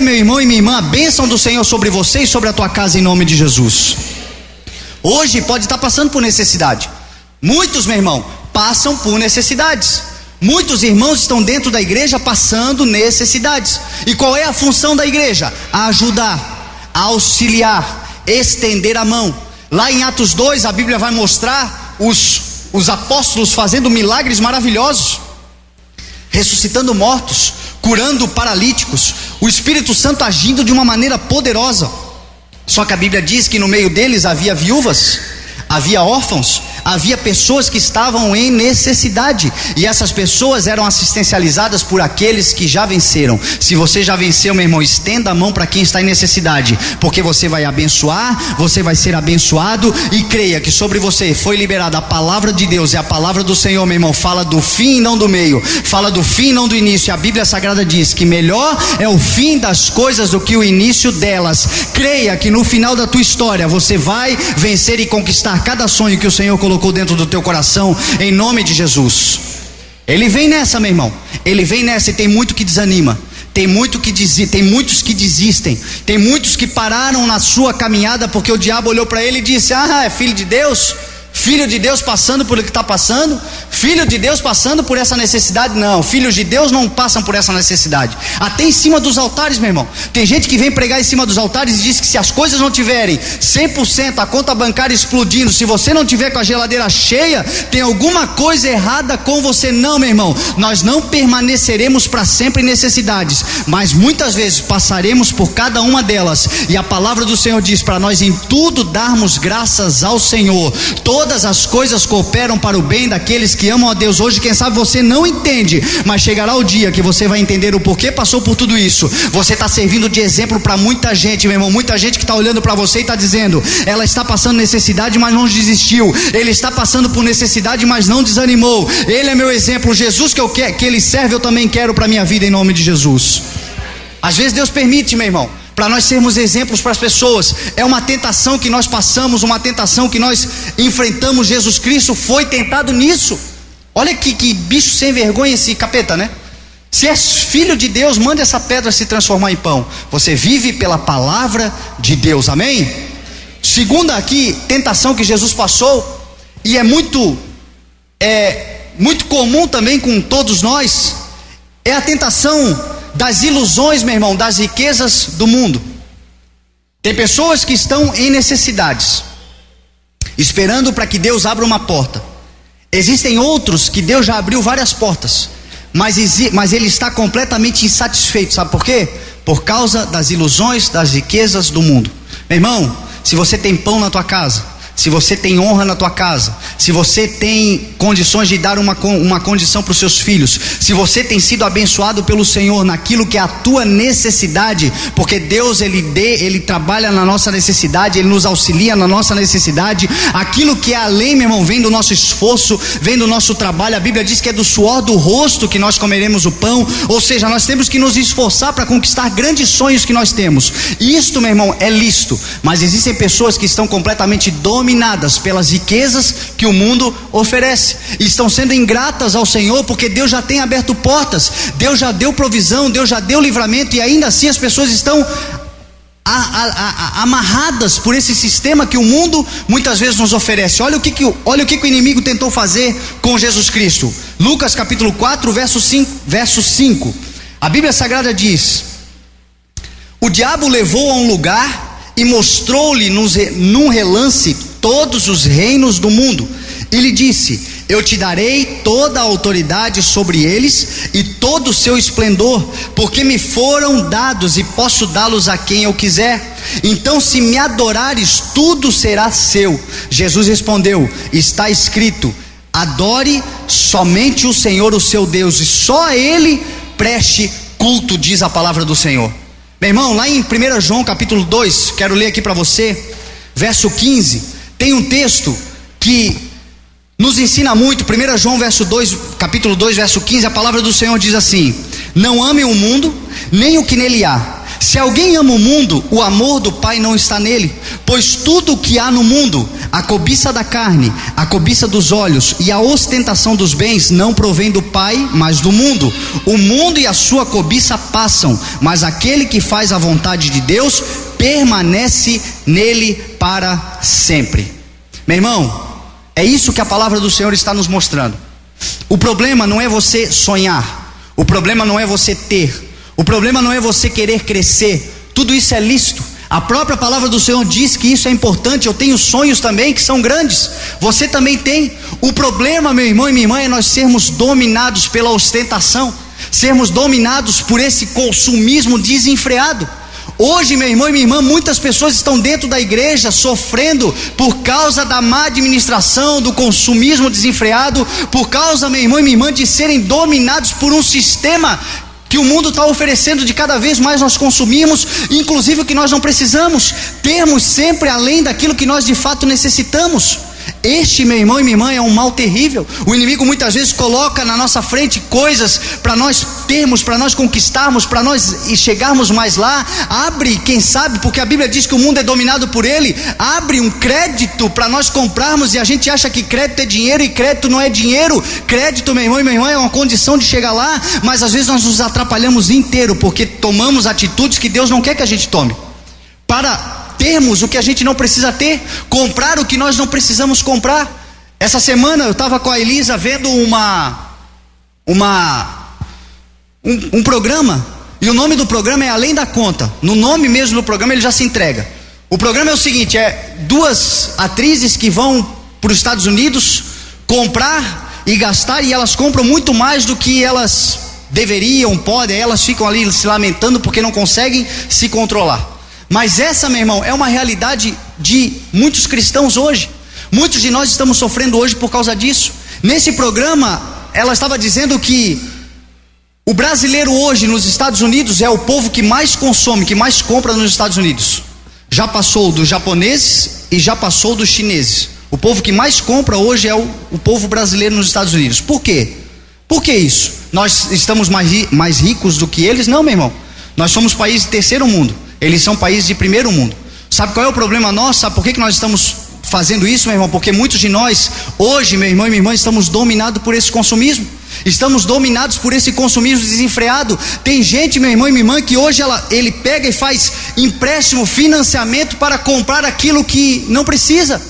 meu irmão e minha irmã, a bênção do Senhor sobre você e sobre a tua casa, em nome de Jesus. Hoje pode estar passando por necessidade. Muitos, meu irmão, passam por necessidades. Muitos irmãos estão dentro da igreja passando necessidades. E qual é a função da igreja? Ajudar, auxiliar, estender a mão. Lá em Atos 2 a Bíblia vai mostrar os apóstolos fazendo milagres maravilhosos, ressuscitando mortos, curando paralíticos, o Espírito Santo agindo de uma maneira poderosa. Só que a Bíblia diz que no meio deles havia viúvas, havia órfãos, havia pessoas que estavam em necessidade, e essas pessoas eram assistencializadas por aqueles que já venceram. Se você já venceu, meu irmão, estenda a mão para quem está em necessidade, porque você vai abençoar, você vai ser abençoado, e creia que sobre você foi liberada a palavra de Deus, e a palavra do Senhor, meu irmão, fala do fim e não do meio, fala do fim e não do início. E a Bíblia Sagrada diz que melhor é o fim das coisas do que o início delas. Creia que no final da tua história você vai vencer e conquistar cada sonho que o Senhor colocou dentro do teu coração, em nome de Jesus. Ele vem nessa, meu irmão, ele vem nessa, e tem muito que desanima, tem muitos que desistem, tem muitos que pararam na sua caminhada, porque o diabo olhou para ele e disse: ah, é filho de Deus? Filho de Deus passando por o que está passando? Filho de Deus passando por essa necessidade? Não, filhos de Deus não passam por essa necessidade. Até em cima dos altares, meu irmão, tem gente que vem pregar em cima dos altares e diz que se as coisas não tiverem 100%, a conta bancária explodindo, se você não tiver com a geladeira cheia, tem alguma coisa errada com você. Não, meu irmão, nós não permaneceremos para sempre em necessidades, mas muitas vezes passaremos por cada uma delas, e a palavra do Senhor diz para nós em tudo darmos graças ao Senhor. Todas as coisas cooperam para o bem daqueles que amam a Deus. Hoje, quem sabe você não entende, mas chegará o dia que você vai entender o porquê passou por tudo isso. Você está servindo de exemplo para muita gente, meu irmão, muita gente que está olhando para você e está dizendo: ela está passando necessidade, mas não desistiu. Ele está passando por necessidade, mas não desanimou. Ele é meu exemplo. Jesus que ele serve, eu também quero para a minha vida, em nome de Jesus. Às vezes Deus permite, meu irmão, para nós sermos exemplos para as pessoas. É uma tentação que nós passamos, uma tentação que nós enfrentamos. Jesus Cristo foi tentado nisso. Olha que bicho sem vergonha esse capeta, né? Se és filho de Deus, manda essa pedra se transformar em pão. Você vive pela palavra de Deus, amém? Segunda aqui, tentação que Jesus passou, e é muito comum também com todos nós, é a tentação das ilusões, meu irmão, das riquezas do mundo. Tem pessoas que estão em necessidades, esperando para que Deus abra uma porta. Existem outros que Deus já abriu várias portas, mas ele está completamente insatisfeito. Sabe por quê? Por causa das ilusões, das riquezas do mundo. Meu irmão, se você tem pão na tua casa, se você tem honra na tua casa, se você tem condições de dar uma condição para os seus filhos, se você tem sido abençoado pelo Senhor naquilo que é a tua necessidade, porque Deus ele trabalha na nossa necessidade, Ele nos auxilia na nossa necessidade. Aquilo que é além, meu irmão, vem do nosso esforço, vem do nosso trabalho. A Bíblia diz que é do suor do rosto que nós comeremos o pão, ou seja, nós temos que nos esforçar para conquistar grandes sonhos que nós temos. E isto, meu irmão, é lícito, mas existem pessoas que estão completamente dominadas pelas riquezas que o mundo oferece, e estão sendo ingratas ao Senhor, porque Deus já tem aberto portas, Deus já deu provisão, Deus já deu livramento, e ainda assim as pessoas estão amarradas por esse sistema que o mundo muitas vezes nos oferece. Olha o que o inimigo tentou fazer com Jesus Cristo. Lucas capítulo 4, verso 5. A Bíblia Sagrada diz: o diabo levou a um lugar e mostrou-lhe num relance todos os reinos do mundo, e lhe disse: eu te darei toda a autoridade sobre eles e todo o seu esplendor, porque me foram dados e posso dá-los a quem eu quiser. Então, se me adorares, tudo será seu. Jesus respondeu: está escrito: adore somente o Senhor, o seu Deus, e só a Ele preste culto, diz a palavra do Senhor. Meu irmão, lá em 1 João capítulo 2, quero ler aqui para você, verso 15, tem um texto que nos ensina muito. 1 João capítulo 2, verso 15, a palavra do Senhor diz assim: não amem o mundo, nem o que nele há. Se alguém ama o mundo, o amor do Pai não está nele. Pois tudo o que há no mundo, a cobiça da carne, a cobiça dos olhos e a ostentação dos bens, não provém do Pai, mas do mundo. O mundo e a sua cobiça passam, mas aquele que faz a vontade de Deus permanece nele para sempre. Meu irmão, é isso que a palavra do Senhor está nos mostrando. O problema não é você sonhar, o problema não é você ter, o problema não é você querer crescer. Tudo isso é lícito. A própria palavra do Senhor diz que isso é importante. Eu tenho sonhos também que são grandes, você também tem. O problema, meu irmão e minha irmã, é nós sermos dominados pela ostentação, sermos dominados por esse consumismo desenfreado. Hoje, meu irmão e minha irmã, muitas pessoas estão dentro da igreja sofrendo por causa da má administração, do consumismo desenfreado, por causa, meu irmão e minha irmã, de serem dominados por um sistema que o mundo está oferecendo. De cada vez mais nós consumimos, inclusive o que nós não precisamos, termos sempre além daquilo que nós de fato necessitamos. Este, meu irmão e minha irmã, é um mal terrível. O inimigo muitas vezes coloca na nossa frente coisas para nós termos, para nós conquistarmos, para nós chegarmos mais lá. Abre, quem sabe, porque a Bíblia diz que o mundo é dominado por ele, abre um crédito para nós comprarmos, e a gente acha que crédito é dinheiro, e crédito não é dinheiro. Crédito, meu irmão e minha irmã, é uma condição de chegar lá, mas às vezes nós nos atrapalhamos inteiro, porque tomamos atitudes que Deus não quer que a gente tome, para termos o que a gente não precisa ter, comprar o que nós não precisamos comprar. Essa semana eu estava com a Elisa vendo um programa, e o nome do programa é Além da Conta. No nome mesmo do programa ele já se entrega. O programa é o seguinte: é duas atrizes que vão para os Estados Unidos comprar e gastar, e elas compram muito mais do que elas deveriam, podem. Elas ficam ali se lamentando porque não conseguem se controlar. Mas essa, meu irmão, é uma realidade de muitos cristãos hoje. Muitos de nós estamos sofrendo hoje por causa disso. Nesse programa, ela estava dizendo que o brasileiro hoje nos Estados Unidos é o povo que mais consome, que mais compra nos Estados Unidos. Já passou dos japoneses e já passou dos chineses. O povo que mais compra hoje é o povo brasileiro nos Estados Unidos. Por quê? Por que isso? Nós estamos mais ricos do que eles? Não, meu irmão. Nós somos país de terceiro mundo. Eles são países de primeiro mundo. Sabe qual é o problema nosso? Sabe por que nós estamos fazendo isso, meu irmão? Porque muitos de nós, hoje, meu irmão e minha irmã, estamos dominados por esse consumismo. Estamos dominados por esse consumismo desenfreado. Tem gente, meu irmão e minha irmã, que hoje ele pega e faz empréstimo, financiamento para comprar aquilo que não precisa,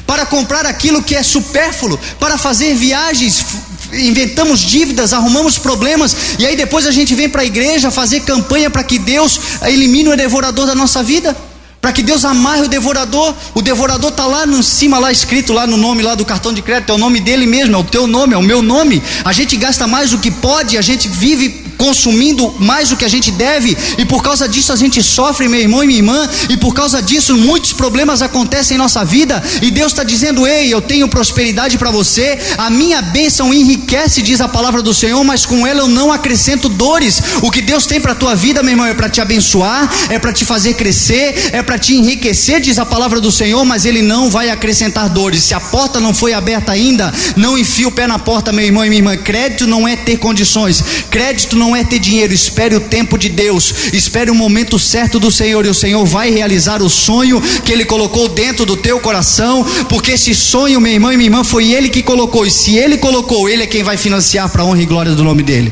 para comprar aquilo que é supérfluo, para fazer viagens. Inventamos dívidas, arrumamos problemas, e aí depois a gente vem para a igreja fazer campanha para que Deus elimine o devorador da nossa vida, para que Deus amarre o devorador. O devorador está lá em cima, lá escrito lá no nome lá do cartão de crédito, é o nome dele mesmo, é o teu nome, é o meu nome. A gente gasta mais do que pode, a gente vive consumindo mais do que a gente deve, e por causa disso a gente sofre, meu irmão e minha irmã, e por causa disso muitos problemas acontecem em nossa vida, e Deus está dizendo: ei, eu tenho prosperidade para você, a minha bênção enriquece, diz a palavra do Senhor, mas com ela eu não acrescento dores. O que Deus tem para a tua vida, meu irmão, é para te abençoar, é para te fazer crescer, é para te enriquecer, diz a palavra do Senhor, mas Ele não vai acrescentar dores. Se a porta não foi aberta ainda, não enfie o pé na porta, meu irmão e minha irmã. Crédito não é ter condições, crédito não é ter dinheiro. Espere o tempo de Deus, espere o momento certo do Senhor, e o Senhor vai realizar o sonho que Ele colocou dentro do teu coração, porque esse sonho, meu irmão e minha irmã, foi Ele que colocou, e se Ele colocou, Ele é quem vai financiar para a honra e glória do nome dEle.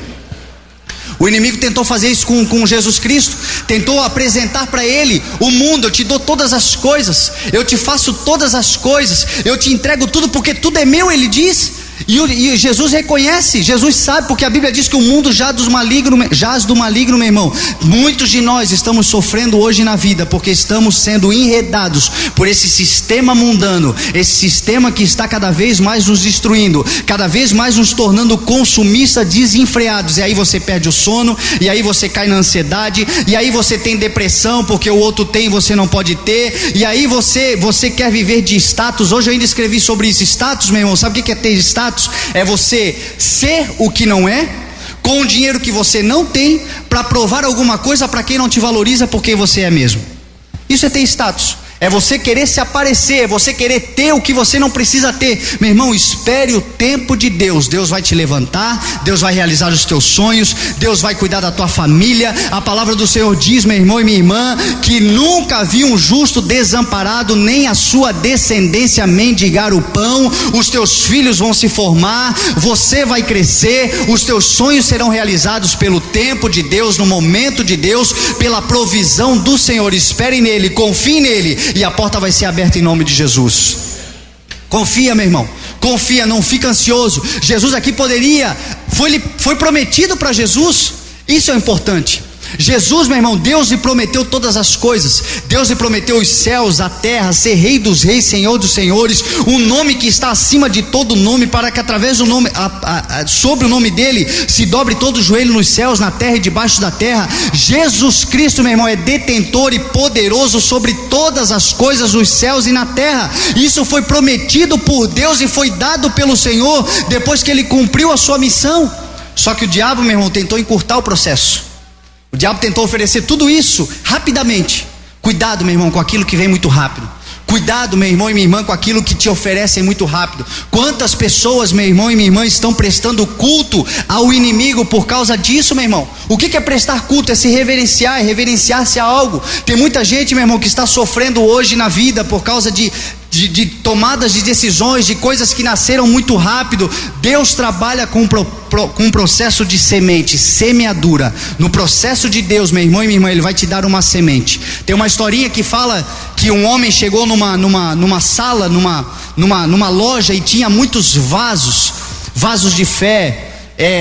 O inimigo tentou fazer isso com Jesus Cristo, tentou apresentar para ele o mundo: eu te dou todas as coisas, eu te faço todas as coisas, eu te entrego tudo, porque tudo é meu, ele diz. E Jesus reconhece, Jesus sabe, porque a Bíblia diz que o mundo jaz do maligno, meu irmão. Muitos de nós estamos sofrendo hoje na vida, porque estamos sendo enredados por esse sistema mundano, esse sistema que está cada vez mais nos destruindo, cada vez mais nos tornando consumistas desenfreados. E aí você perde o sono, e aí você cai na ansiedade, e aí você tem depressão, porque o outro tem e você não pode ter, e aí você quer viver de status. Hoje eu ainda escrevi sobre isso. Status, meu irmão, sabe o que é ter status? É você ser o que não é, com o dinheiro que você não tem, para provar alguma coisa para quem não te valoriza por quem você é mesmo. Isso é ter status. É você querer se aparecer, é você querer ter o que você não precisa ter. Meu irmão, espere o tempo de Deus. Deus vai te levantar, Deus vai realizar os teus sonhos, Deus vai cuidar da tua família. A palavra do Senhor diz, meu irmão e minha irmã, que nunca vi um justo desamparado, nem a sua descendência mendigar o pão. Os teus filhos vão se formar, você vai crescer, os teus sonhos serão realizados pelo tempo de Deus, no momento de Deus, pela provisão do Senhor. Espere nele, confie nele, e a porta vai ser aberta em nome de Jesus. Confia, meu irmão, confia, não fica ansioso. Jesus aqui foi prometido para Jesus, isso é importante. Jesus, meu irmão, Deus lhe prometeu todas as coisas. Deus lhe prometeu os céus, a terra, ser rei dos reis, senhor dos senhores, um nome que está acima de todo nome, para que através do nome, sobre o nome dele, se dobre todo o joelho nos céus, na terra e debaixo da terra. Jesus Cristo, meu irmão, é detentor e poderoso sobre todas as coisas nos céus e na terra. Isso foi prometido por Deus e foi dado pelo Senhor depois que ele cumpriu a sua missão. Só que o diabo, meu irmão, tentou encurtar o processo. O diabo tentou oferecer tudo isso rapidamente. Cuidado, meu irmão, com aquilo que vem muito rápido. Cuidado, meu irmão e minha irmã, com aquilo que te oferecem muito rápido. Quantas pessoas, meu irmão e minha irmã, estão prestando culto ao inimigo por causa disso, meu irmão? O que é prestar culto? É se reverenciar, é reverenciar-se a algo. Tem muita gente, meu irmão, que está sofrendo hoje na vida por causa de tomadas de decisões, de coisas que nasceram muito rápido. Deus trabalha com um processo de semente, semeadura. No processo de Deus, meu irmão e minha irmã, ele vai te dar uma semente. Tem uma historinha que fala que um homem chegou numa sala, numa loja, e tinha muitos vasos de fé,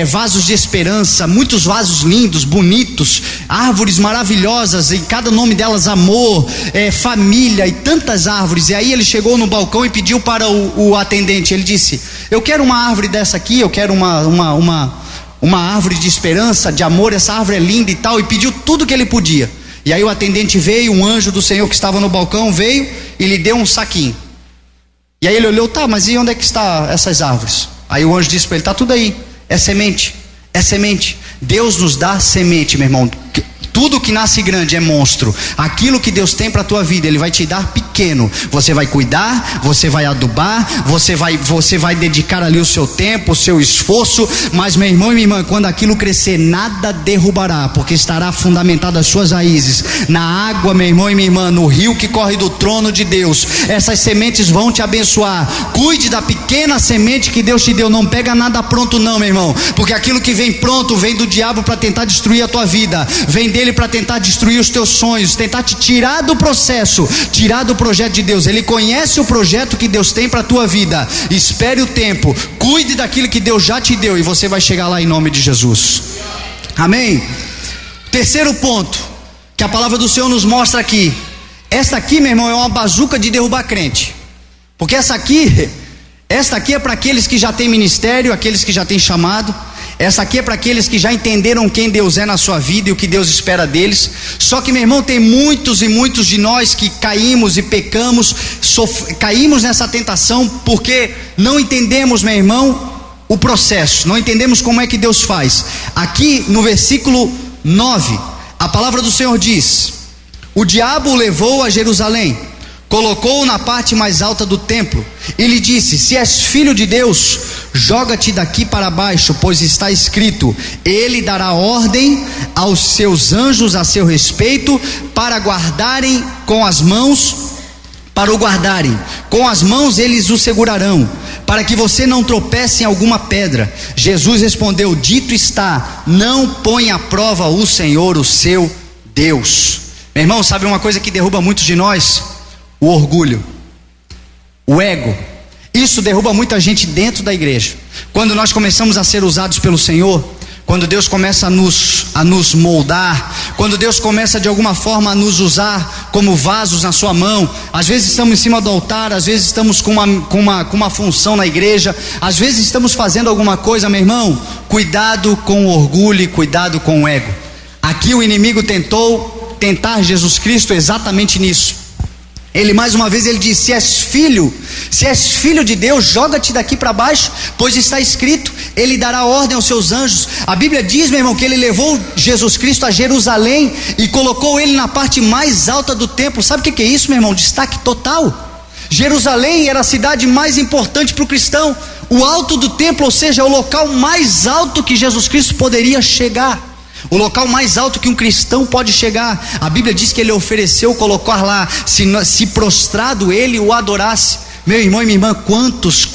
vasos de esperança, muitos vasos lindos, bonitos, árvores maravilhosas, e cada nome delas amor, família, e tantas árvores. E aí ele chegou no balcão e pediu para o atendente. Ele disse: eu quero uma árvore dessa aqui, eu quero uma árvore de esperança, de amor, essa árvore é linda e tal. E pediu tudo que ele podia. E aí o atendente veio, um anjo do Senhor que estava no balcão veio e lhe deu um saquinho. E aí ele olhou: tá, mas e onde é que estão essas árvores? Aí o anjo disse para ele: tá tudo aí. É semente, é semente. Deus nos dá semente, meu irmão. Tudo que nasce grande é monstro. Aquilo que Deus tem para a tua vida, Ele vai te dar pequeno. Você vai cuidar, você vai adubar, você vai dedicar ali o seu tempo, o seu esforço. Mas, meu irmão e minha irmã, quando aquilo crescer, nada derrubará, porque estará fundamentado as suas raízes na água, meu irmão e minha irmã, no rio que corre do trono de Deus. Essas sementes vão te abençoar. Cuide da pequena semente que Deus te deu. Não pega nada pronto não, meu irmão, porque aquilo que vem pronto vem do diabo para tentar destruir a tua vida, vem dele para tentar destruir os teus sonhos, tentar te tirar do processo, tirar do projeto de Deus. Ele conhece o projeto que Deus tem para a tua vida. Espere o tempo, cuide daquilo que Deus já te deu, e você vai chegar lá em nome de Jesus. Amém? Terceiro ponto que a palavra do Senhor nos mostra aqui. Esta aqui, meu irmão, é uma bazuca de derrubar crente, porque esta aqui é para aqueles que já têm ministério, aqueles que já têm chamado. Essa aqui é para aqueles que já entenderam quem Deus é na sua vida e o que Deus espera deles. Só que, meu irmão, tem muitos e muitos de nós que caímos e pecamos, caímos nessa tentação porque não entendemos, meu irmão, o processo, não entendemos como é que Deus faz. Aqui no versículo 9, a palavra do Senhor diz: o diabo o levou a Jerusalém, colocou-o na parte mais alta do templo e lhe disse: se és filho de Deus, joga-te daqui para baixo, pois está escrito: ele dará ordem aos seus anjos a seu respeito, para o guardarem com as mãos eles o segurarão, para que você não tropece em alguma pedra. Jesus respondeu: dito está, não põe à prova o Senhor, o seu Deus. Meu irmão, sabe uma coisa que derruba muitos de nós? O orgulho, o ego. Isso derruba muita gente dentro da igreja. Quando nós começamos a ser usados pelo Senhor, quando Deus começa a nos moldar, quando Deus começa de alguma forma a nos usar como vasos na sua mão. Às vezes estamos em cima do altar, às vezes estamos com uma função na igreja, às vezes estamos fazendo alguma coisa, meu irmão. Cuidado com o orgulho e cuidado com o ego. Aqui o inimigo tentar Jesus Cristo exatamente nisso. Ele mais uma vez ele diz: se és filho de Deus, joga-te daqui para baixo, pois está escrito: ele dará ordem aos seus anjos. A Bíblia diz, meu irmão, que ele levou Jesus Cristo a Jerusalém e colocou ele na parte mais alta do templo. Sabe o que é isso, meu irmão? Destaque total. Jerusalém era a cidade mais importante para o cristão, o alto do templo, ou seja, o local mais alto que Jesus Cristo poderia chegar, o local mais alto que um cristão pode chegar. A Bíblia diz que ele ofereceu colocar lá, se prostrado ele o adorasse. Meu irmão e minha irmã, quantos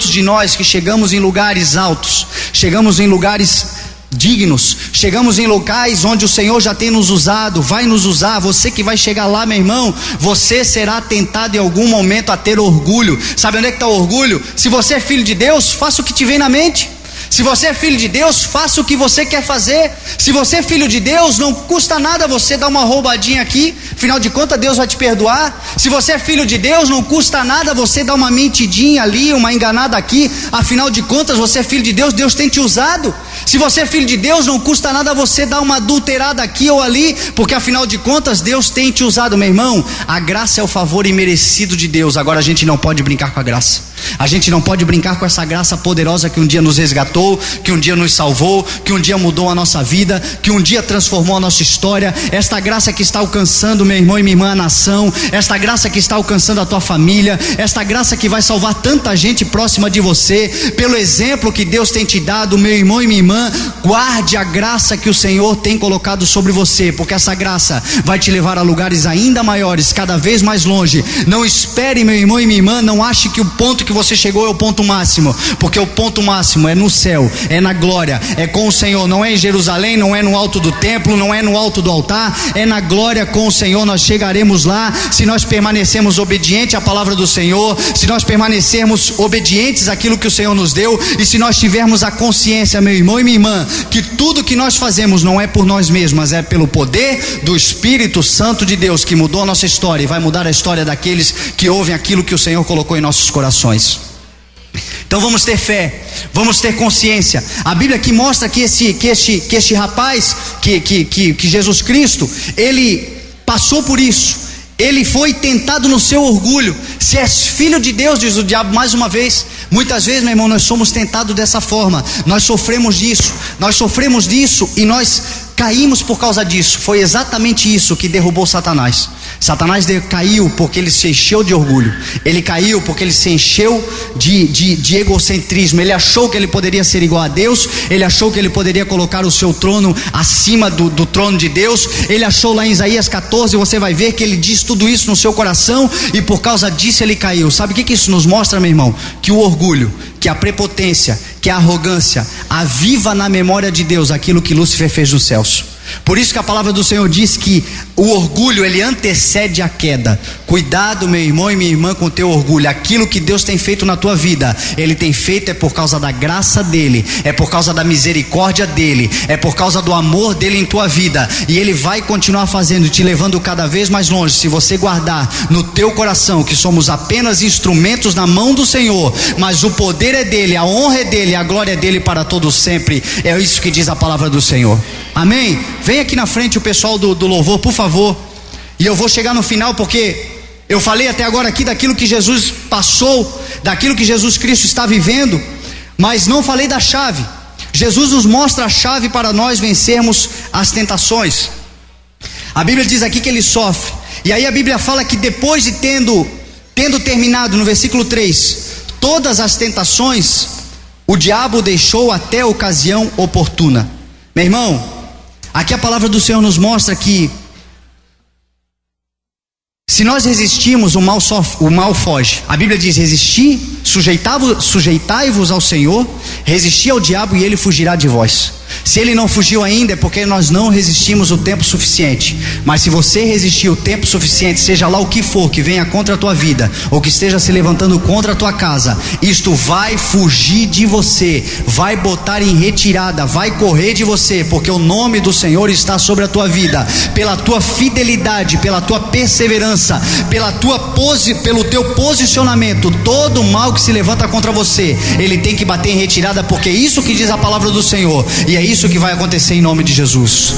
de nós que chegamos em lugares altos, chegamos em lugares dignos, chegamos em locais onde o Senhor já tem nos usado, vai nos usar. Você que vai chegar lá, meu irmão, você será tentado em algum momento a ter orgulho. Sabe onde é que está o orgulho? Se você é filho de Deus, faça o que te vem na mente. Se você é filho de Deus, faça o que você quer fazer. Se você é filho de Deus, não custa nada você dar uma roubadinha aqui, afinal de contas Deus vai te perdoar. Se você é filho de Deus, não custa nada você dar uma mentidinha ali, uma enganada aqui, afinal de contas você é filho de Deus, Deus tem te usado. Se você é filho de Deus, não custa nada você dar uma adulterada aqui ou ali, porque afinal de contas Deus tem te usado. Meu irmão, a graça é o favor imerecido de Deus. Agora a gente não pode brincar com a graça. A gente não pode brincar com essa graça poderosa que um dia nos resgatou, que um dia nos salvou, que um dia mudou a nossa vida, que um dia transformou a nossa história. Esta graça que está alcançando, meu irmão e minha irmã, a nação. Esta graça que está alcançando a tua família. Esta graça que vai salvar tanta gente próxima de você. Pelo exemplo que Deus tem te dado, meu irmão e minha irmã, guarde a graça que o Senhor tem colocado sobre você, porque essa graça vai te levar a lugares ainda maiores, cada vez mais longe. Não espere, meu irmão e minha irmã, não ache que o ponto que você chegou é o ponto máximo, porque o ponto máximo é no céu, é na glória, é com o Senhor. Não é em Jerusalém, não é no alto do templo, não é no alto do altar, é na glória com o Senhor. Nós chegaremos lá se nós permanecermos obedientes à palavra do Senhor, se nós permanecermos obedientes àquilo que o Senhor nos deu, e se nós tivermos a consciência, meu irmão e minha irmã, que tudo que nós fazemos não é por nós mesmos, mas é pelo poder do Espírito Santo de Deus, que mudou a nossa história e vai mudar a história daqueles que ouvem aquilo que o Senhor colocou em nossos corações. Então vamos ter fé, vamos ter consciência. A Bíblia aqui mostra que este rapaz, que Jesus Cristo, ele passou por isso. Ele foi tentado no seu orgulho. Se és filho de Deus, diz o diabo mais uma vez. Muitas vezes, meu irmão, nós somos tentados dessa forma. Nós sofremos disso e nós caímos por causa disso. Foi exatamente isso que derrubou Satanás. Satanás caiu porque ele se encheu de orgulho. Ele caiu porque ele se encheu de egocentrismo. Ele achou que ele poderia ser igual a Deus. Ele achou que ele poderia colocar o seu trono acima do trono de Deus. Ele achou lá em Isaías 14, você vai ver que ele diz tudo isso no seu coração, e por causa disso ele caiu. Sabe o que isso nos mostra, meu irmão? Que o orgulho, que a prepotência, que a arrogância aviva na memória de Deus aquilo que Lúcifer fez nos céus. Por isso que a palavra do Senhor diz que o orgulho, ele antecede a queda. Cuidado, meu irmão e minha irmã, com o teu orgulho. Aquilo que Deus tem feito na tua vida, Ele tem feito é por causa da graça dEle, é por causa da misericórdia dEle, é por causa do amor dEle em tua vida. E Ele vai continuar fazendo, te levando cada vez mais longe, se você guardar no teu coração que somos apenas instrumentos na mão do Senhor, mas o poder é dEle, a honra é dEle, a glória é dEle para todos sempre. É isso que diz a palavra do Senhor. Amém? Vem aqui na frente o pessoal do louvor, por favor. E eu vou chegar no final, porque eu falei até agora aqui daquilo que Jesus passou, daquilo que Jesus Cristo está vivendo, mas não falei da chave. Jesus nos mostra a chave para nós vencermos as tentações. A Bíblia diz aqui que ele sofre, e aí a Bíblia fala que depois de tendo terminado, no versículo 3, todas as tentações, o diabo deixou até a ocasião oportuna. Meu irmão, aqui a palavra do Senhor nos mostra que se nós resistirmos, o mal foge. A Bíblia diz: resisti, sujeitai-vos ao Senhor, resisti ao diabo e ele fugirá de vós. Se ele não fugiu ainda, é porque nós não resistimos o tempo suficiente. Mas se você resistir o tempo suficiente, seja lá o que for que venha contra a tua vida, ou que esteja se levantando contra a tua casa, isto vai fugir de você, vai botar em retirada, vai correr de você, porque o nome do Senhor está sobre a tua vida. Pela tua fidelidade, pela tua perseverança, pelo teu posicionamento, todo mal que se levanta contra você, ele tem que bater em retirada, porque é isso que diz a palavra do Senhor, e é isso que vai acontecer em nome de Jesus.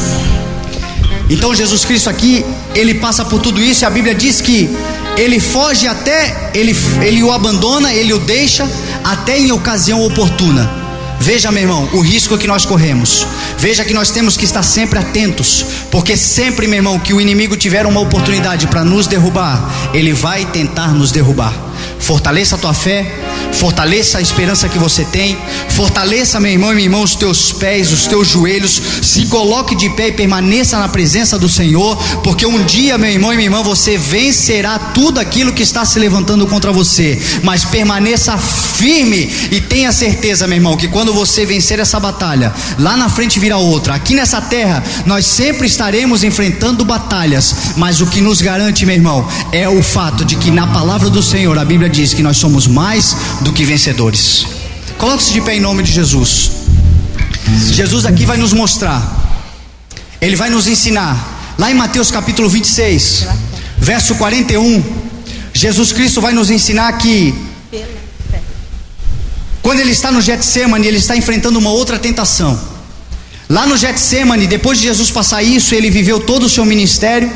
Então Jesus Cristo aqui, ele passa por tudo isso, e a Bíblia diz que ele foge até, ele o abandona, ele o deixa até em ocasião oportuna. Veja, meu irmão, o risco que nós corremos. Veja que nós temos que estar sempre atentos, porque sempre, meu irmão, que o inimigo tiver uma oportunidade para nos derrubar, ele vai tentar nos derrubar. Fortaleça a tua fé, fortaleça a esperança que você tem, fortaleça, meu irmão e minha irmã, os teus pés, os teus joelhos, se coloque de pé e permaneça na presença do Senhor, porque um dia, meu irmão e minha irmã, você vencerá tudo aquilo que está se levantando contra você, mas permaneça firme e tenha certeza, meu irmão, que quando você vencer essa batalha, lá na frente virá outra. Aqui nessa terra, nós sempre estaremos enfrentando batalhas, mas o que nos garante, meu irmão, é o fato de que na palavra do Senhor, a Bíblia diz que nós somos mais do que vencedores. Coloque-se de pé em nome de Jesus. Jesus aqui vai nos mostrar, Ele vai nos ensinar, lá em Mateus capítulo 26, verso 41, Jesus Cristo vai nos ensinar que quando Ele está no Getsemane, Ele está enfrentando uma outra tentação. Lá no Getsemane, depois de Jesus passar isso, Ele viveu todo o seu ministério,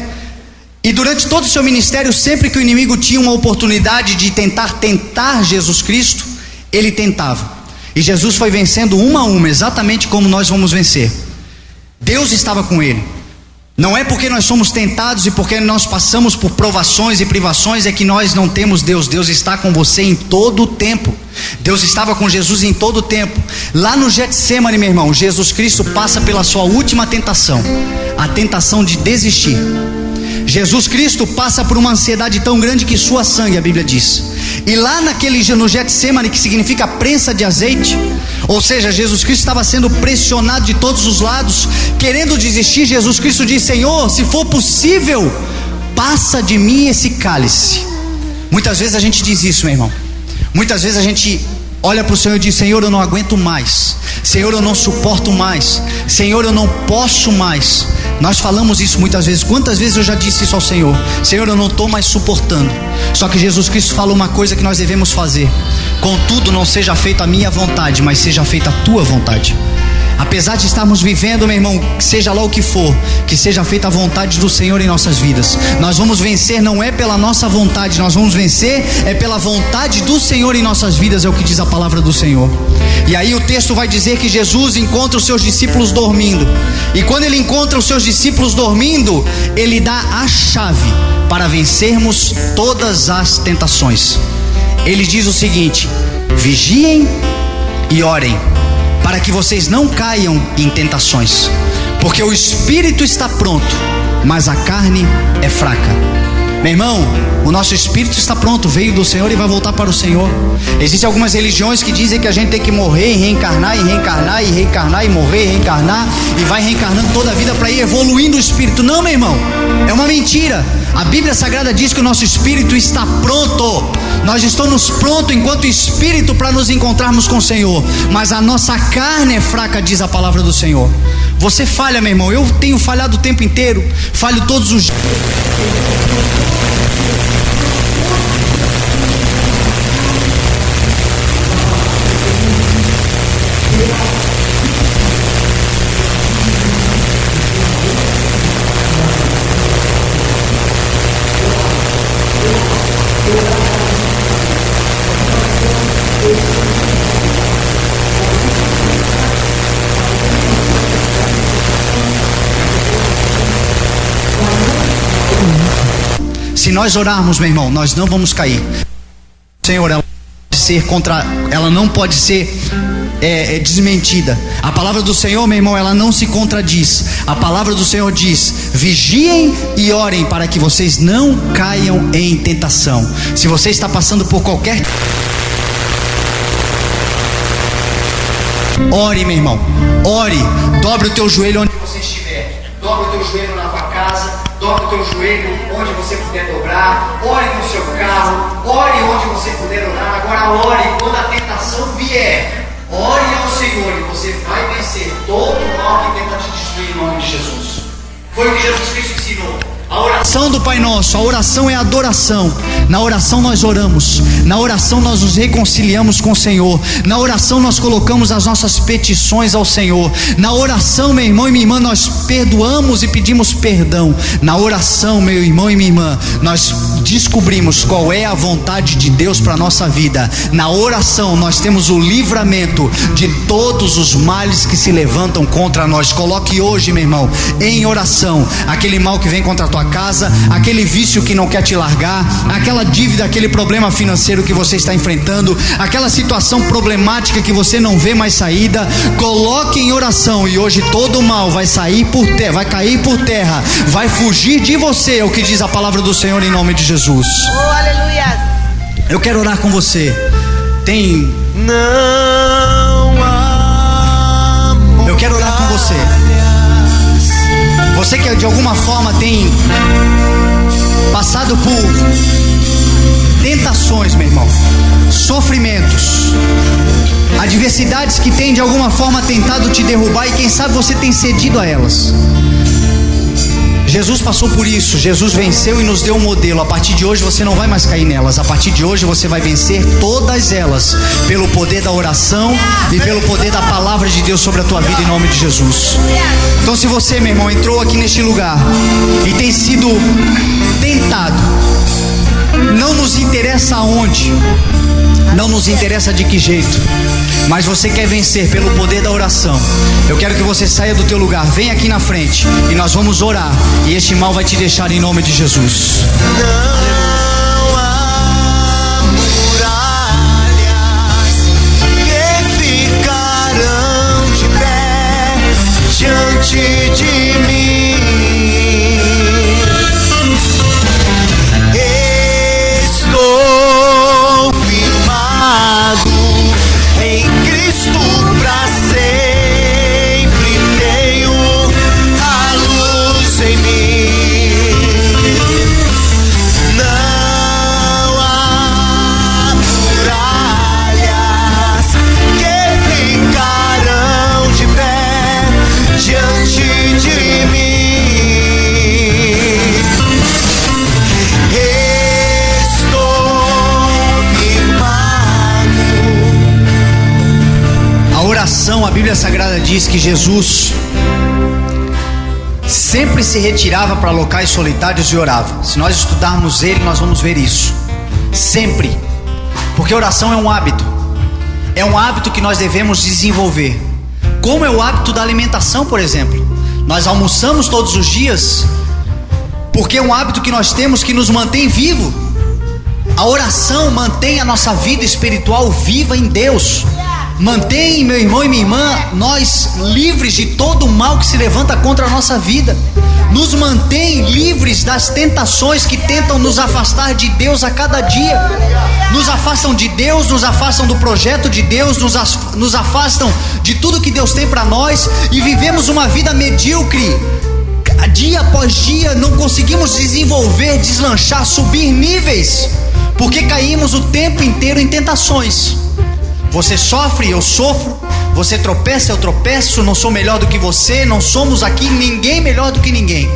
e durante todo o seu ministério, sempre que o inimigo tinha uma oportunidade de tentar Jesus Cristo, ele tentava, e Jesus foi vencendo uma a uma, exatamente como nós vamos vencer. Deus estava com ele. Não é porque nós somos tentados e porque nós passamos por provações e privações é que nós não temos Deus. Deus está com você em todo o tempo. Deus estava com Jesus em todo o tempo. Lá no Getsemane, meu irmão, Jesus Cristo passa pela sua última tentação, a tentação de desistir. Jesus Cristo passa por uma ansiedade tão grande que sua sangue, a Bíblia diz. E lá no Getsemane, que significa prensa de azeite, ou seja, Jesus Cristo estava sendo pressionado de todos os lados, querendo desistir. Jesus Cristo diz: Senhor, se for possível, passa de mim esse cálice. Muitas vezes a gente diz isso, meu irmão. Muitas vezes a gente olha para o Senhor e diz: Senhor, eu não aguento mais. Senhor, eu não suporto mais. Senhor, eu não posso mais. Nós falamos isso muitas vezes. Quantas vezes eu já disse isso ao Senhor? Senhor, eu não estou mais suportando. Só que Jesus Cristo fala uma coisa que nós devemos fazer: contudo, não seja feita a minha vontade, mas seja feita a tua vontade. Apesar de estarmos vivendo, meu irmão, seja lá o que for, que seja feita a vontade do Senhor em nossas vidas. Nós vamos vencer não é pela nossa vontade, nós vamos vencer é pela vontade do Senhor em nossas vidas, é o que diz a palavra do Senhor. E aí o texto vai dizer que Jesus encontra os seus discípulos dormindo, e quando ele encontra os seus discípulos dormindo, ele dá a chave para vencermos todas as tentações. Ele diz o seguinte: vigiem e orem, para que vocês não caiam em tentações, porque o espírito está pronto, mas a carne é fraca. Meu irmão, o nosso espírito está pronto, veio do Senhor e vai voltar para o Senhor. Existem algumas religiões que dizem que a gente tem que morrer e reencarnar, e reencarnar, e reencarnar, e morrer e reencarnar, e vai reencarnando toda a vida para ir evoluindo o espírito. Não, meu irmão, é uma mentira. A Bíblia Sagrada diz que o nosso espírito está pronto. Nós estamos prontos enquanto espírito para nos encontrarmos com o Senhor, mas a nossa carne é fraca, diz a palavra do Senhor. Você falha, meu irmão. Eu tenho falhado o tempo inteiro, falho todos os dias. Se nós orarmos, meu irmão, nós não vamos cair. Senhor, ela não pode ser desmentida. A palavra do Senhor, meu irmão, ela não se contradiz. A palavra do Senhor diz: vigiem e orem para que vocês não caiam em tentação. Se você está passando por qualquer... ore, meu irmão, ore, dobre o teu joelho onde você estiver, dobre o teu joelho na tua casa, dobre o teu joelho onde você puder dobrar, ore no seu carro, ore onde você puder orar. Agora ore quando a tentação vier, ore ao Senhor e você vai vencer todo o mal que tenta te destruir em nome de Jesus. Foi o que Jesus Cristo ensinou. A oração do Pai Nosso, a oração é adoração. Na oração nós oramos, na oração nós nos reconciliamos com o Senhor, na oração nós colocamos as nossas petições ao Senhor, na oração, meu irmão e minha irmã, nós perdoamos e pedimos perdão. Na oração, meu irmão e minha irmã, nós descobrimos qual é a vontade de Deus para a nossa vida. Na oração nós temos o livramento de todos os males que se levantam contra nós. Coloque hoje, meu irmão, em oração aquele mal que vem contra a tua tua casa, aquele vício que não quer te largar, aquela dívida, aquele problema financeiro que você está enfrentando, aquela situação problemática que você não vê mais saída, coloque em oração e hoje todo o mal vai sair por terra, vai cair por terra, vai fugir de você, é o que diz a palavra do Senhor em nome de Jesus. Oh, aleluia. Eu quero orar com você. Eu quero orar com você. Você que de alguma forma tem passado por tentações, meu irmão, sofrimentos, adversidades que tem de alguma forma tentado te derrubar e quem sabe você tem cedido a elas. Jesus passou por isso, Jesus venceu e nos deu um modelo. A partir de hoje você não vai mais cair nelas. A partir de hoje você vai vencer todas elas pelo poder da oração e pelo poder da palavra de Deus sobre a tua vida em nome de Jesus. Então se você, meu irmão, entrou aqui neste lugar e tem sido tentado, não nos interessa aonde, não nos interessa de que jeito, mas você quer vencer pelo poder da oração, eu quero que você saia do teu lugar, vem aqui na frente e nós vamos orar e este mal vai te deixar em nome de Jesus. Não há muralhas que ficarão de pé diante de mim. Estou firmado em Cristo pra sempre, tenho a luz em mim. Não há muralhas que ficarão de pé diante de mim. A Bíblia Sagrada diz que Jesus sempre se retirava para locais solitários e orava. Se nós estudarmos ele, nós vamos ver isso. Sempre. Porque oração é um hábito. É um hábito que nós devemos desenvolver. Como é o hábito da alimentação, por exemplo. Nós almoçamos todos os dias porque é um hábito que nós temos que nos mantém vivo. A oração mantém a nossa vida espiritual viva em Deus. Mantém, meu irmão e minha irmã, nós livres de todo o mal que se levanta contra a nossa vida. Nos mantém livres das tentações que tentam nos afastar de Deus a cada dia. Nos afastam de Deus, nos afastam do projeto de Deus, nos afastam de tudo que Deus tem para nós e vivemos uma vida medíocre. Dia após dia não conseguimos desenvolver, deslanchar, subir níveis, porque caímos o tempo inteiro em tentações. Você sofre, eu sofro. Você tropeça, eu tropeço. Não sou melhor do que você. Não somos aqui ninguém melhor do que ninguém.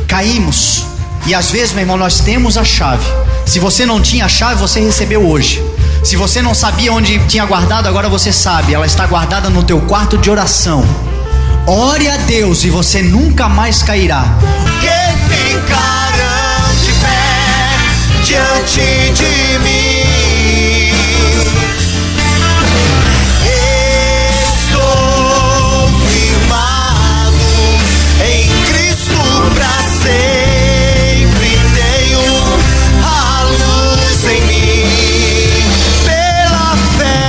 Caímos. E às vezes, meu irmão, nós temos a chave. Se você não tinha a chave, você recebeu hoje. Se você não sabia onde tinha guardado, agora você sabe. Ela está guardada no teu quarto de oração. Ore a Deus e você nunca mais cairá. Que ficarão de pé diante de mim. Pra sempre tenho a luz em mim, pela fé,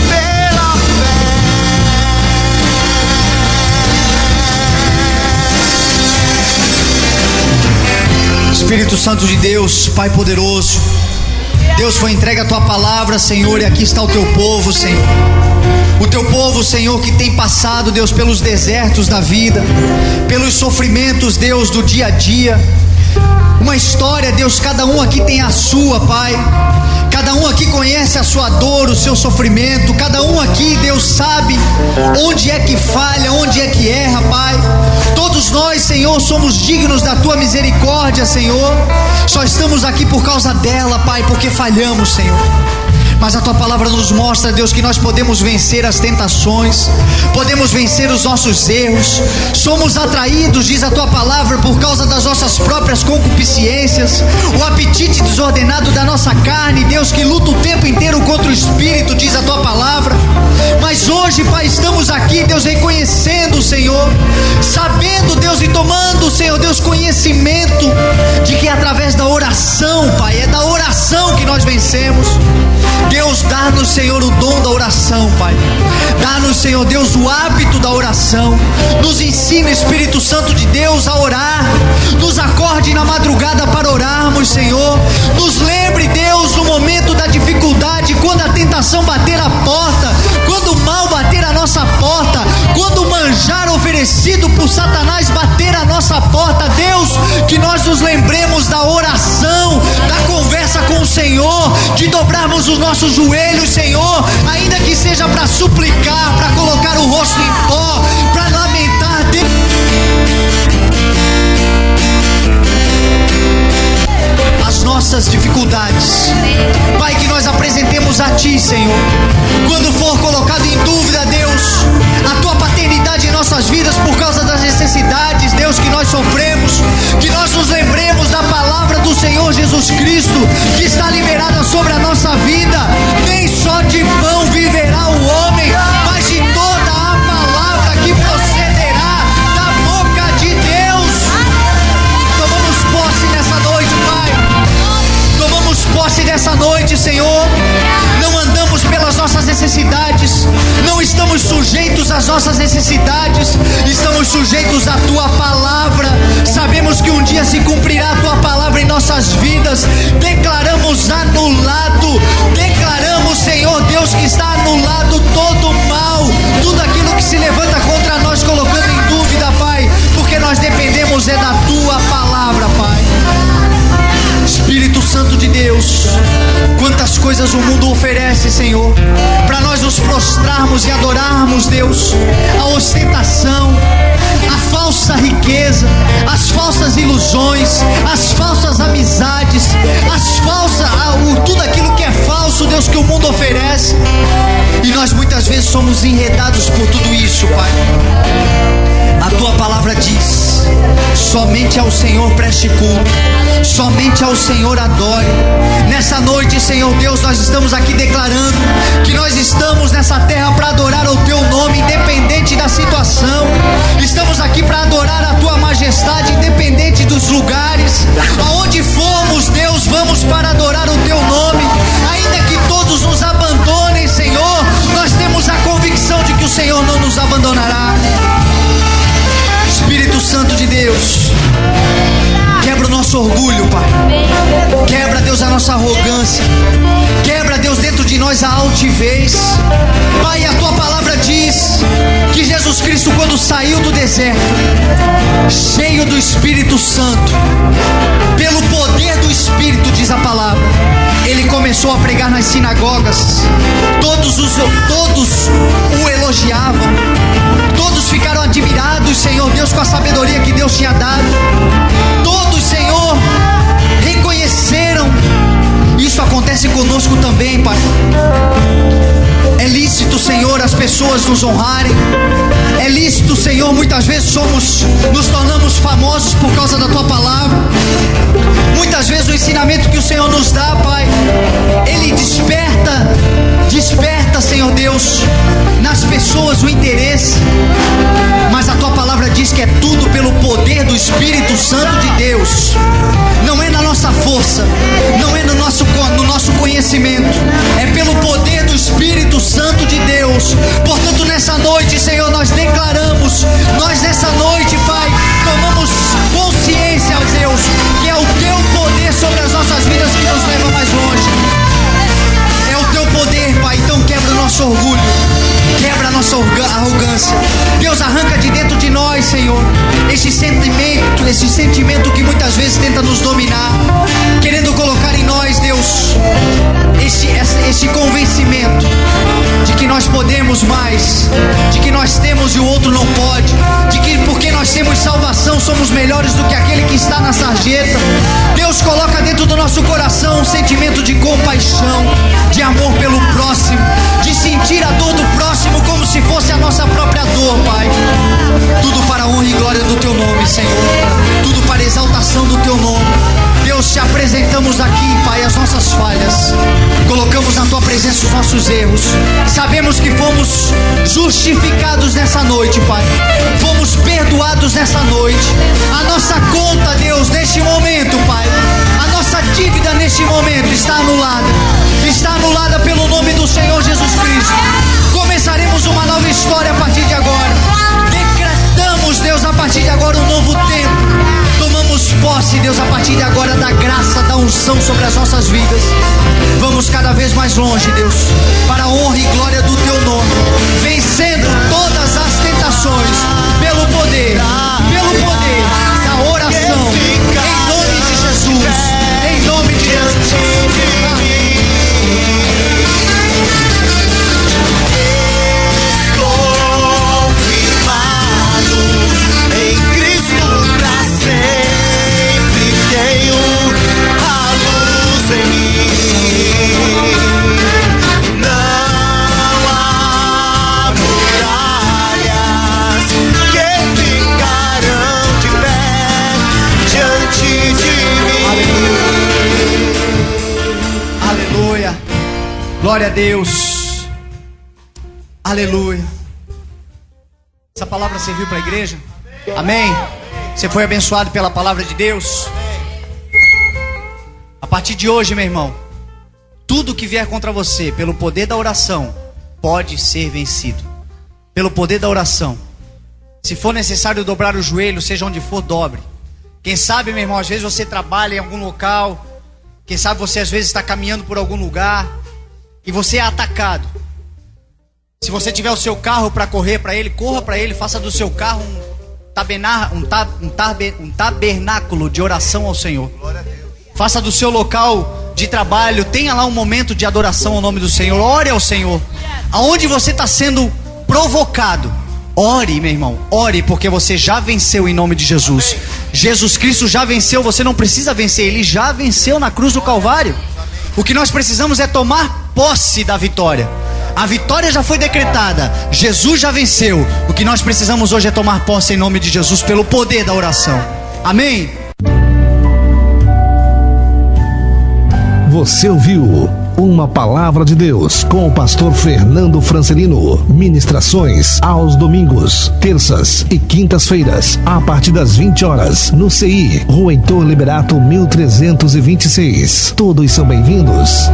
pela fé. Espírito Santo de Deus, Pai poderoso, Deus, foi entregue a tua palavra, Senhor, e aqui está o teu povo, Senhor. O teu povo, Senhor, que tem passado, Deus, pelos desertos da vida, pelos sofrimentos, Deus, do dia a dia. Uma história, Deus, cada um aqui tem a sua, Pai. Cada um aqui conhece a sua dor, o seu sofrimento. Cada um aqui, Deus, sabe onde é que falha, onde é que erra, Pai. Todos nós, Senhor, somos dignos da tua misericórdia, Senhor. Só estamos aqui por causa dela, Pai, porque falhamos, Senhor. Mas a tua palavra nos mostra, Deus, que nós podemos vencer as tentações, podemos vencer os nossos erros. Somos atraídos, diz a tua palavra, por causa das nossas próprias concupiscências, o apetite desordenado da nossa carne, Deus, que luta o tempo inteiro contra o Espírito, diz a tua palavra. Mas hoje, Pai, estamos aqui, Deus, reconhecendo, Senhor, sabendo, Deus, e tomando, Senhor Deus, conhecimento de que através da oração, Pai, é da oração que nós vencemos. Deus, dá-nos, Senhor, o dom da oração, Pai. Dá-nos, Senhor Deus, o hábito da oração. Nos ensina, Espírito Santo de Deus, a orar. Nos acorde na madrugada para orarmos, Senhor. Nos lembre, Deus, no momento da dificuldade, quando a tentação bater a porta, quando o mal bater a nossa porta, quando o manjar oferecido por Satanás bater a nossa porta, Deus, que nós nos lembremos da oração, da conversa com o Senhor, de dobrarmos os nossos joelhos, Senhor, ainda que seja para suplicar, para colocar o rosto em pó, para lamentar, Deus. As nossas dificuldades, Pai, que nós apresentemos a Ti, Senhor. Quando for colocado em dúvida, Deus, a Tua paternidade em nossas vidas por causa das necessidades, Deus, que nós sofremos, que nós nos lembremos da palavra do Senhor Jesus Cristo, que está liberada sobre a nossa vida. Nem só de pão viverá o homem, mas de toda a palavra que procederá da boca de Deus. Tomamos posse nessa noite, Pai. Tomamos posse dessa noite, Senhor. Não andamos pelas nossas necessidades, não estamos sujeitos às nossas necessidades, estamos sujeitos à Tua palavra. Sabemos que um dia se cumprirá a Tua palavra em nossas vidas. Declaramos anulado, declaramos, Senhor Deus, que está anulado todo o mal, tudo aquilo que se levanta contra nós, colocando em dúvida, Pai, porque nós dependemos da Tua palavra, Pai. Espírito Santo de Deus, quantas coisas o mundo oferece, Senhor, para nós nos prostrarmos e adorarmos, Deus. A ostentação, a falsa riqueza, as falsas ilusões, as falsas amizades, tudo aquilo que é falso, Deus, que o mundo oferece. E nós muitas vezes somos enredados por tudo isso, Pai. A Tua palavra diz: somente ao Senhor preste culto, somente ao Senhor adore. Nessa noite, Senhor Deus, nós estamos aqui declarando que nós estamos nessa terra para adorar o Teu nome, independente da situação. Estamos aqui para adorar a Tua majestade, independente dos lugares. Aonde formos, Deus, vamos para adorar o Teu nome. Ainda que todos nos abandonem, Senhor, nós temos a convicção de que o Senhor não nos abandonará. Espírito Santo de Deus, quebra o nosso orgulho, Pai. Quebra, Deus, a nossa arrogância. Quebra, Deus, dentro de nós a altivez. Pai, a Tua palavra diz que Jesus Cristo, quando saiu do deserto, cheio do Espírito Santo, pelo poder do Espírito, diz a palavra, Ele começou a pregar nas sinagogas. Todos o elogiavam. Todos ficaram admirados, Senhor Deus, com a sabedoria que Deus tinha dado. Todos, Senhor, reconheceram. Isso acontece conosco também, Pai. É lícito, Senhor, as pessoas nos honrarem. É lícito, Senhor, muitas vezes nos tornamos famosos por causa da Tua palavra. Muitas vezes o ensinamento que o Senhor nos dá, Pai, Ele desperta, Senhor Deus, nas pessoas o interesse. Mas a Tua palavra diz que é tudo pelo poder do Espírito Santo de Deus. Não é na nossa força, não é no nosso conhecimento, é pelo poder do Espírito Santo de Deus. Portanto, nessa noite, Senhor, nós declaramos, nós nessa noite, Pai, tomamos consciência, Deus, que é o Teu poder sobre as nossas vidas que nos leva mais longe. É o Teu poder, Pai. Então quebra o nosso orgulho, quebra a nossa arrogância. Deus, arranca de dentro de nós, Senhor, esse sentimento que muitas vezes tenta nos dominar, querendo colocar em nós, Deus, esse convencimento de que nós podemos mais, de que nós temos e o outro não pode, de que porque nós temos salvação somos melhores do que aquele que está na sarjeta. Deus, coloca dentro do nosso coração um sentimento de compaixão, de amor pelo próximo, de sentir a dor do próximo como se fosse a nossa própria dor, Pai. Tudo para a honra e glória do Teu nome, Senhor. Tudo para a exaltação do Teu nome. Deus, te apresentamos aqui, Pai, as nossas falhas. Colocamos na Tua presença os nossos erros. Sabemos que fomos justificados nessa noite, Pai. Fomos perdoados nessa noite. A nossa conta, Deus, neste momento, Pai, a nossa dívida neste momento está anulada. Está anulada pelo nome do Senhor Jesus Cristo. Começaremos uma nova história a partir de agora. Decretamos, Deus, a partir de agora um novo tempo. Tomamos posse, Deus, a partir de agora da graça, da unção sobre as nossas vidas. Vamos cada vez mais longe, Deus, para a honra e glória do Teu nome, vencendo todas as tentações pelo poder da oração, em nome de Jesus, em nome de Jesus. Estou firmado em Cristo pra sempre, tenho a luz em mim. Não há muralhas que ficarão de pé diante de mim. Aleluia. Glória a Deus. Aleluia. Essa palavra serviu para a igreja? Amém? Você foi abençoado pela palavra de Deus? A partir de hoje, meu irmão, tudo que vier contra você, pelo poder da oração, pode ser vencido. Pelo poder da oração. Se for necessário dobrar o joelho, seja onde for, dobre. Quem sabe, meu irmão, às vezes você trabalha em algum local. Quem sabe você às vezes está caminhando por algum lugar e você é atacado. Se você tiver o seu carro para correr para ele, corra para ele, faça do seu carro um tabernáculo de oração ao Senhor. Faça do seu local de trabalho, tenha lá um momento de adoração ao nome do Senhor. Ore ao Senhor. Aonde você está sendo provocado, ore, meu irmão, ore, porque você já venceu em nome de Jesus. Jesus Cristo já venceu, você não precisa vencer, Ele já venceu na cruz do Calvário. O que nós precisamos é tomar posse da vitória. A vitória já foi decretada, Jesus já venceu. O que nós precisamos hoje é tomar posse em nome de Jesus, pelo poder da oração. Amém? Você ouviu uma palavra de Deus com o pastor Fernando Francelino. Ministrações aos domingos, terças e quintas-feiras, a partir das 20 horas, no CI, Rua Heitor Liberato 1326. Todos são bem-vindos.